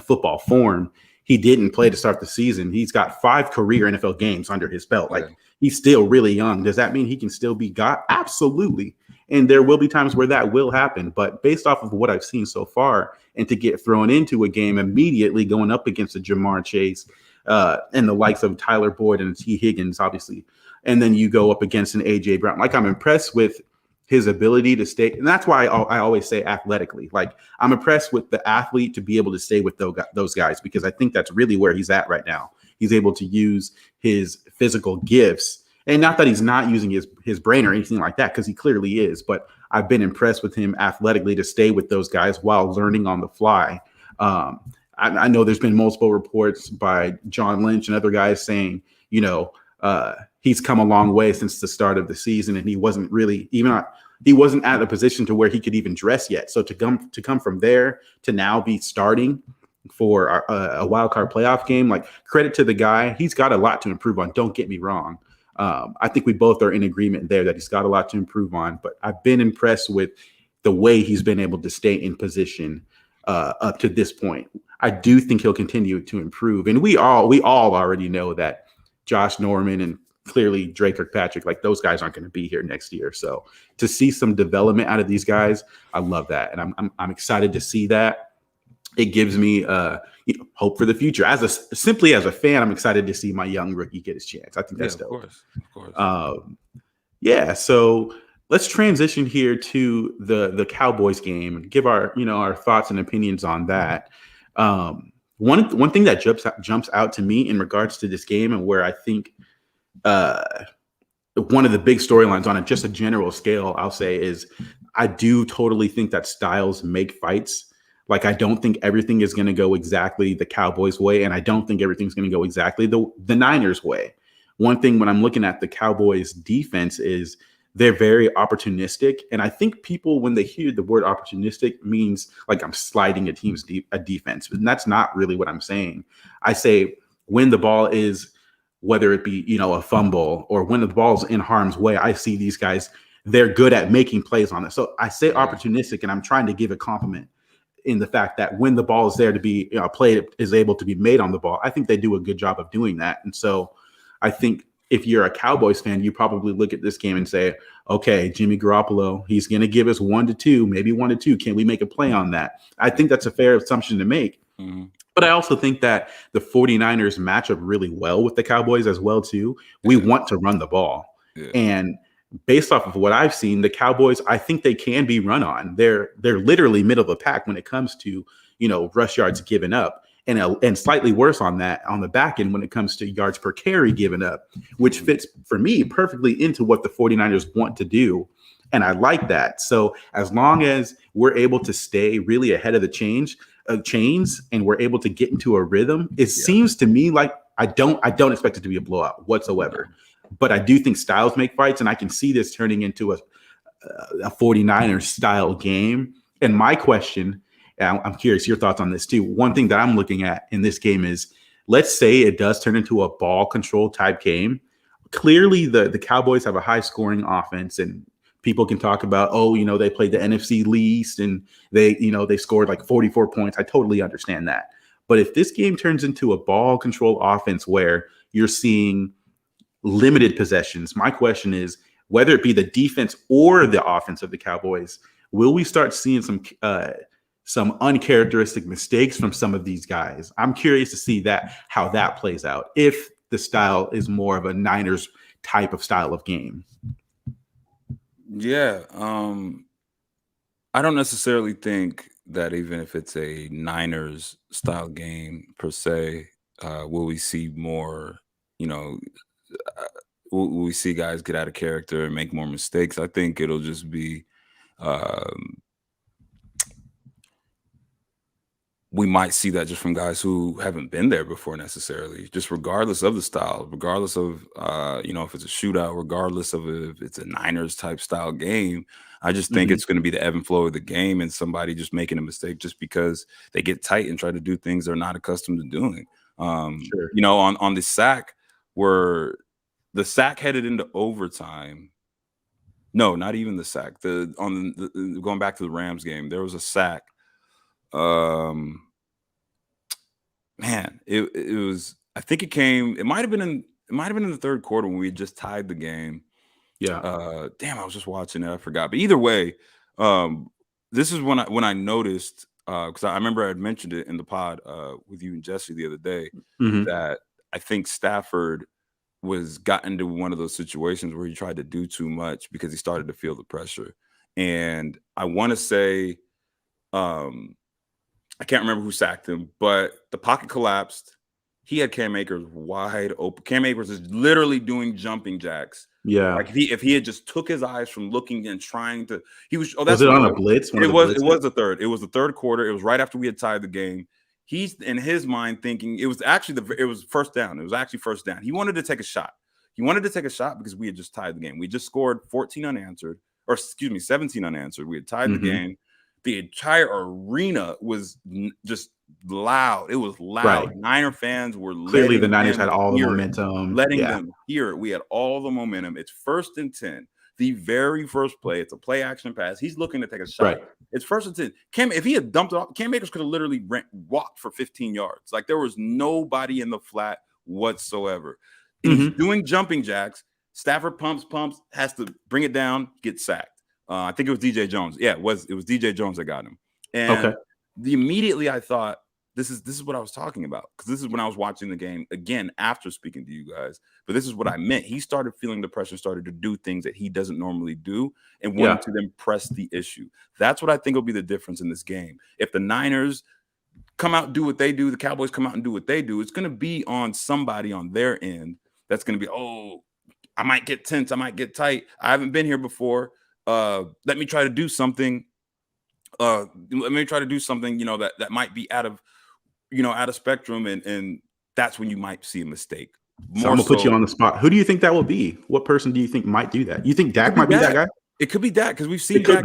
football form. He didn't play to start the season. He's got 5 career NFL games under his belt. Like, he's still really young. Does that mean he can still be got? Absolutely. And there will be times where that will happen. But based off of what I've seen so far, and to get thrown into a game immediately going up against a Jamar Chase and the likes of Tyler Boyd and T. Higgins, obviously, and then you go up against an A.J. Brown. Like, I'm impressed with his ability to stay. And that's why I always say athletically. Like, I'm impressed with the athlete to be able to stay with those guys, because I think that's really where he's at right now. He's able to use his physical gifts. And not that he's not using his brain or anything like that, because he clearly is. But I've been impressed with him athletically to stay with those guys while learning on the fly. I know there's been multiple reports by John Lynch and other guys saying, he's come a long way since the start of the season, and he wasn't at a position to where he could even dress yet. So to come from there to now be starting for a wild card playoff game, like, credit to the guy. He's got a lot to improve on. Don't get me wrong. I think we both are in agreement there that he's got a lot to improve on, but I've been impressed with the way he's been able to stay in position up to this point. I do think he'll continue to improve. And we all already know that Josh Norman and clearly Dre Kirkpatrick, like, those guys aren't going to be here next year. So to see some development out of these guys, I love that. And I'm excited to see that. It gives me hope for the future. Simply as a fan, I'm excited to see my young rookie get his chance. I think that's dope. Of course. So let's transition here to the Cowboys game and give our thoughts and opinions on that. One thing that jumps out to me in regards to this game, and where I think one of the big storylines on it, just a general scale, I'll say, is I do totally think that styles make fights. Like, I don't think everything is going to go exactly the Cowboys' way, and I don't think everything's going to go exactly the Niners' way. One thing when I'm looking at the Cowboys' defense is they're very opportunistic, and I think people, when they hear the word opportunistic, means like I'm sliding a team's defense, and that's not really what I'm saying. I say when the ball is, whether it be a fumble or when the ball's in harm's way, I see these guys, they're good at making plays on it. So I say opportunistic, and I'm trying to give a compliment in the fact that when the ball is there to be played, is able to be made on the ball. I think they do a good job of doing that. And so I think if you're a Cowboys fan, you probably look at this game and say, okay, Jimmy Garoppolo, he's going to give us 1 to 2, maybe 1 to 2. Can we make a play on that? I think that's a fair assumption to make. Mm-hmm. But I also think that the 49ers match up really well with the Cowboys as well, too. We want to run the ball. Yeah. And based off of what I've seen, the Cowboys, I think they can be run on. They're literally middle of the pack when it comes to, rush yards given up, and slightly worse on that on the back end when it comes to yards per carry given up, which fits for me perfectly into what the 49ers want to do. And I like that. So as long as we're able to stay really ahead of the chains, and we're able to get into a rhythm, it seems to me like I don't expect it to be a blowout whatsoever. But I do think styles make fights, and I can see this turning into a 49ers style game. And my question, and I'm curious your thoughts on this too. One thing that I'm looking at in this game is, let's say it does turn into a ball control type game. Clearly, the Cowboys have a high scoring offense, and people can talk about, they played the NFC least and they scored like 44 points. I totally understand that. But if this game turns into a ball control offense where you're seeing limited possessions, my question is, whether it be the defense or the offense of the Cowboys, will we start seeing some uncharacteristic mistakes from some of these guys? I'm curious to see how that plays out, if the style is more of a Niners type of style of game. Yeah. I don't necessarily think that even if it's a Niners style game per se, will we see more, will we see guys get out of character and make more mistakes? I think it'll just be, we might see that just from guys who haven't been there before necessarily, just regardless of the style, regardless of, if it's a shootout, regardless of if it's a Niners type style game. I just think it's going to be the ebb and flow of the game, and somebody just making a mistake just because they get tight and try to do things they're not accustomed to doing. Sure. On the sack, where the sack headed into overtime. No, not even the sack. Going back to the Rams game, there was a sack. Man, it was. I think it came. It might have been in the third quarter when we had just tied the game. Yeah. Damn, I was just watching it. I forgot. But either way, this is when I noticed, because I remember I had mentioned it in the pod with you and Jesse the other day, that I think Stafford got into one of those situations where he tried to do too much because he started to feel the pressure. And I want to say, I can't remember who sacked him, but the pocket collapsed. He had Cam Akers wide open. Cam Akers is literally doing jumping jacks. Yeah. Like if he had just took his eyes from looking and trying to, he was. Oh, was it on a blitz? It was the third. It was the third quarter. It was right after we had tied the game. He's in his mind thinking it was actually it was first down. It was actually first down. He wanted to take a shot. He wanted to take a shot because we had just tied the game. We just scored 14 unanswered, or excuse me, 17 unanswered. We had tied the game. The entire arena was just loud. It was loud. Right. Niner fans were clearly the Niners had all the momentum. Letting them hear it. We had all the momentum. It's 1st and 10. The very first play. It's a play action pass. He's looking to take a shot. Right. It's 1st and 10. If he had dumped it off, Cam Akers could have literally walked for 15 yards. Like there was nobody in the flat whatsoever. And he's doing jumping jacks. Stafford pumps, has to bring it down, get sacked. I think it was DJ Jones. Yeah, it was DJ Jones that got him. And immediately I thought, this is what I was talking about, because this is when I was watching the game again after speaking to you guys. But this is what I meant. He started feeling the pressure, started to do things that he doesn't normally do, and wanted to then press the issue. That's what I think will be the difference in this game. If the Niners come out and do what they do, the Cowboys come out and do what they do, it's going to be on somebody on their end that's going to be, oh, I might get tense, I might get tight. I haven't been here before. Let me try to do something. Let me try to do something, that might be out of spectrum, and that's when you might see a mistake. So I'm gonna put you on the spot. Who do you think that will be? What person do you think might do that? You think Dak might be that guy? It could be Dak, because we've seen Dak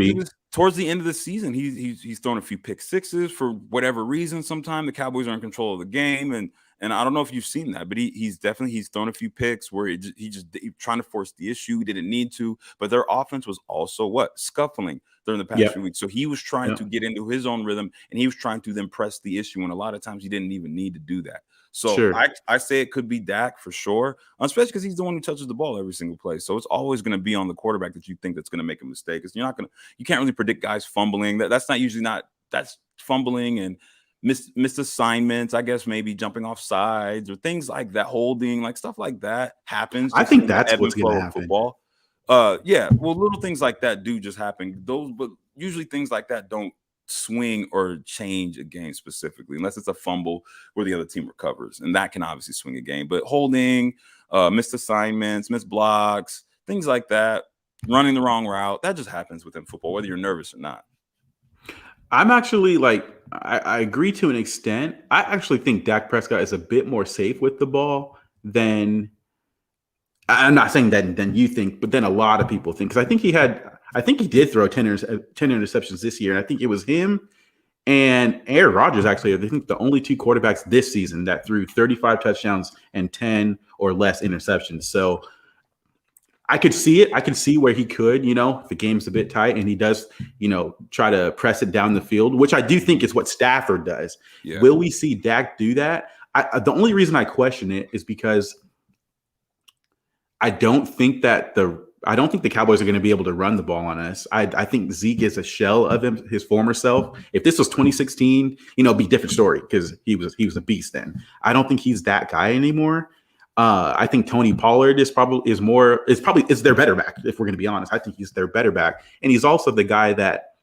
towards the end of the season. He's thrown a few pick sixes for whatever reason. Sometimes the Cowboys are in control of the game, and I don't know if you've seen that, but he's thrown a few picks where he's trying to force the issue. He didn't need to, but their offense was also scuffling during the past few weeks. So he was trying to get into his own rhythm, and he was trying to then press the issue. And a lot of times he didn't even need to do that. So I say it could be Dak for sure, especially because he's the one who touches the ball every single play. So it's always going to be on the quarterback that you think that's going to make a mistake. Because you can't really predict guys fumbling. That's fumbling and missed assignments, I guess, maybe jumping off sides or things like that, holding, like stuff like that happens. I think that's what's going to happen. Football. Well, little things like that do just happen. But usually things like that don't swing or change a game specifically, unless it's a fumble where the other team recovers, and that can obviously swing a game. But holding, missed assignments, missed blocks, things like that, running the wrong route, that just happens within football, whether you're nervous or not. I'm actually I agree to an extent. I actually think Dak Prescott is a bit more safe with the ball than, I'm not saying that than you think, but then a lot of people think, because I think he did throw 10 interceptions this year. And I think it was him and Aaron Rodgers, actually, I think the only two quarterbacks this season that threw 35 touchdowns and 10 or less interceptions. So I could see it. I can see where he could, if the game's a bit tight and he does, try to press it down the field, which I do think is what Stafford does. Yeah. Will we see Dak do that? The only reason I question it is because I don't think the Cowboys are going to be able to run the ball on us. I think Zeke is a shell of his former self. If this was 2016, it'd be a different story, because he was a beast then. I don't think he's that guy anymore. I think Tony Pollard is their better back, if we're going to be honest. I think he's their better back. And he's also the guy that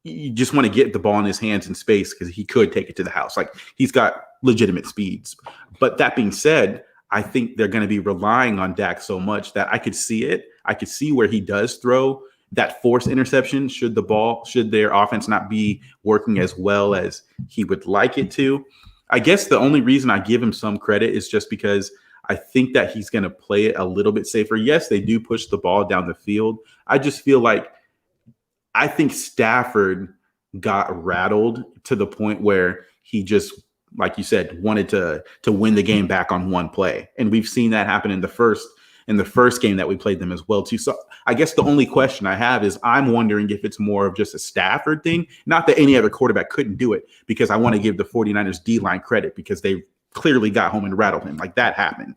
you just want to get the ball in his hands in space, because he could take it to the house. Like, he's got legitimate speeds. But that being said, I think they're going to be relying on Dak so much that I could see it. I could see where he does throw that forced interception should their offense not be working as well as he would like it to. I guess the only reason I give him some credit is just because I think that he's going to play it a little bit safer. Yes, they do push the ball down the field. I just feel like I think Stafford got rattled to the point where he just like you said, wanted to win the game back on one play. And we've seen that happen in the first game that we played them as well too. So I guess the only question I have is I'm wondering if it's more of just a Stafford thing. Not that any other quarterback couldn't do it, because I want to give the 49ers D-line credit because they clearly got home and rattled him. Like, that happened.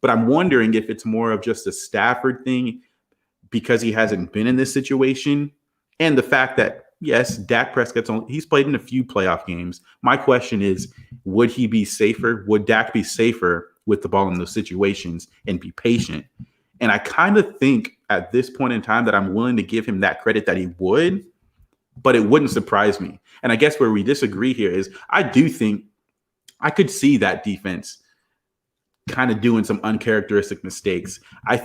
But I'm wondering if it's more of just a Stafford thing because he hasn't been in this situation, and the fact that, yes, Dak Prescott's he's played in a few playoff games. My question is, would he be safer? Would Dak be safer with the ball in those situations and be patient? And I kind of think at this point in time that I'm willing to give him that credit that he would, but it wouldn't surprise me. And I guess where we disagree here is I do think I could see that defense kind of doing some uncharacteristic mistakes. I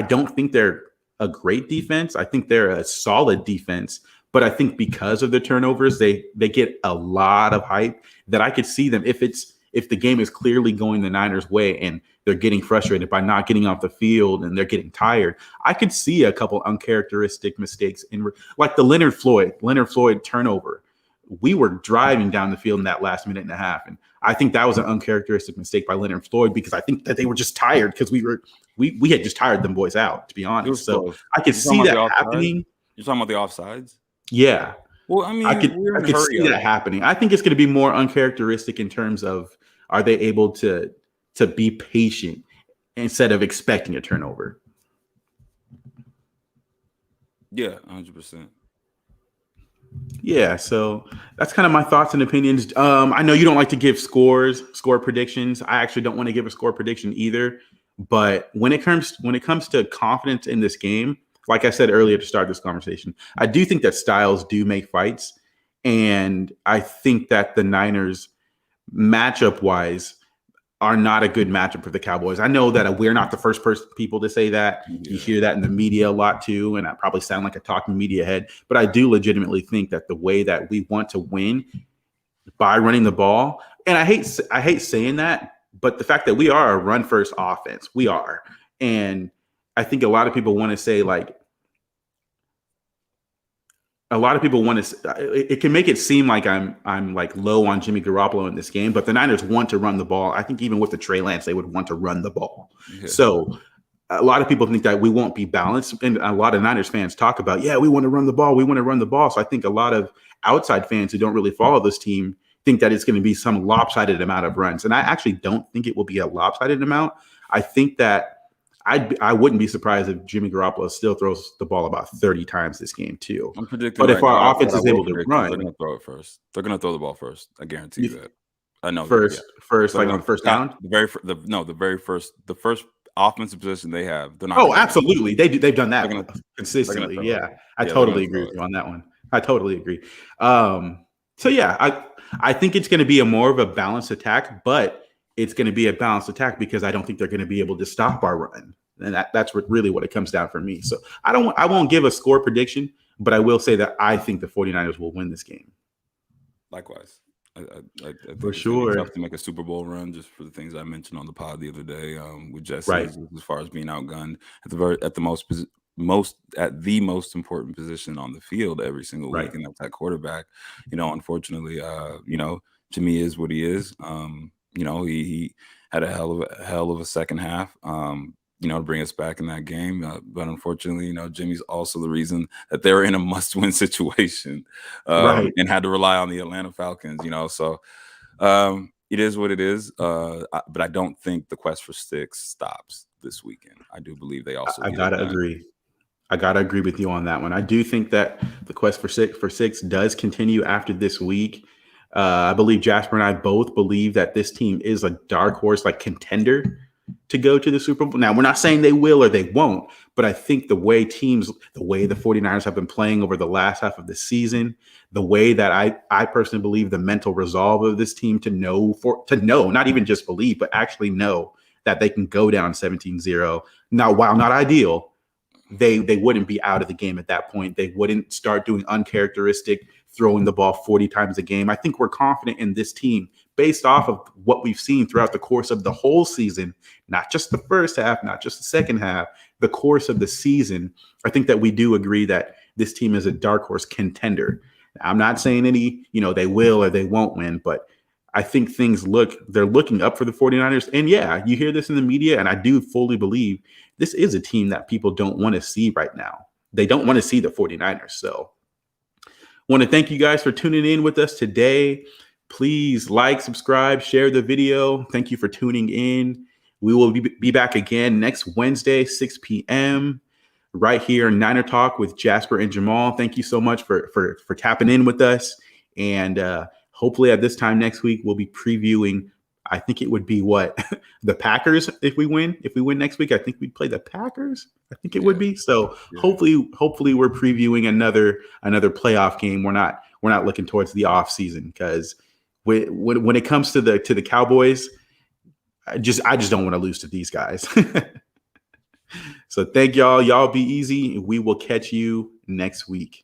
don't think they're a great defense. I think they're a solid defense, but I think because of the turnovers, they get a lot of hype that I could see them if the game is clearly going the Niners' way and they're getting frustrated by not getting off the field and they're getting tired. I could see a couple uncharacteristic mistakes like the Leonard Floyd turnover. We were driving down the field in that last minute and a half, and I think that was an uncharacteristic mistake by Leonard Floyd because I think that they were just tired because we had just tired them boys out, to be honest. So close. I could see that happening. You're talking about the offsides? Yeah. Well, I mean, I could see that happening. I think it's going to be more uncharacteristic in terms of, are they able to be patient instead of expecting a turnover? Yeah, 100%. Yeah, so that's kind of my thoughts and opinions. I know you don't like to give score predictions. I actually don't want to give a score prediction either. But when it comes to confidence in this game, like I said earlier to start this conversation, I do think that styles do make fights, and I think that the Niners, matchup wise, are not a good matchup for the Cowboys. I know that we're not the first people to say that. Yeah. You hear that in the media a lot too, and I probably sound like a talking media head, but I do legitimately think that the way that we want to win by running the ball, and I hate saying that, but the fact that we are a run-first offense, we are. And I think a lot of people want to say, like, it can make it seem like I'm like low on Jimmy Garoppolo in this game, but the Niners want to run the ball. I think even with the Trey Lance, they would want to run the ball. Yeah. So a lot of people think that we won't be balanced. And a lot of Niners fans talk about, yeah, we want to run the ball. We want to run the ball. So I think a lot of outside fans who don't really follow this team think that it's going to be some lopsided amount of runs. And I actually don't think it will be a lopsided amount. I think that I wouldn't be surprised if Jimmy Garoppolo still throws the ball about 30 times this game too. I'm predicting. But if our offense is able to run, they're going to throw it first. They're going to throw the ball first. I guarantee you that. I know first, like on the first down. The first offensive position they have. They're not. Oh, absolutely. They've done that consistently. Yeah, I totally agree with you on that one. I totally agree. So yeah, I think it's going to be more of a balanced attack, but it's going to be a balanced attack because I don't think they're going to be able to stop our run. And that's really what it comes down for me. So I won't give a score prediction, but I will say that I think the 49ers will win this game. Likewise. I think for sure. It's tough to make a Super Bowl run just for the things I mentioned on the pod the other day with Jesse, right, as far as being outgunned at the most important position on the field every single week, and that's that quarterback. Unfortunately, Jimmy is what he is. He had a hell of a second half, to bring us back in that game. But unfortunately, Jimmy's also the reason that they were in a must-win situation and had to rely on the Atlanta Falcons, So it is what it is. But I don't think the quest for six stops this weekend. I do believe they also. I gotta agree with you on that one. I do think that the quest for six does continue after this week. I believe Jasper and I both believe that this team is a dark horse, like contender to go to the Super Bowl. Now, we're not saying they will or they won't, but I think the way the 49ers have been playing over the last half of the season, the way that I personally believe the mental resolve of this team to know, not even just believe, but actually know that they can go down 17-0. Now, while not ideal, they wouldn't be out of the game at that point. They wouldn't start doing uncharacteristic throwing the ball 40 times a game. I think we're confident in this team based off of what we've seen throughout the course of the whole season, not just the first half, not just the second half, the course of the season. I think that we do agree that this team is a dark horse contender. I'm not saying they will or they won't win, but I think they're looking up for the 49ers. And yeah, you hear this in the media, and I do fully believe this is a team that people don't want to see right now. They don't want to see the 49ers. So want to thank you guys for tuning in with us today. Please like, subscribe, share the video. Thank you for tuning in. We will be back again next Wednesday, 6 p.m. right here in 9erTalk with Jasper and Jamal. Thank you so much for tapping in with us. And hopefully at this time next week, we'll be previewing, I think it would be what? The Packers if we win. If we win next week, I think we'd play the Packers. I think it would be. So hopefully we're previewing another playoff game. We're not looking towards the off season, because when it comes to the Cowboys, I just don't want to lose to these guys. So thank y'all. Y'all be easy. We will catch you next week.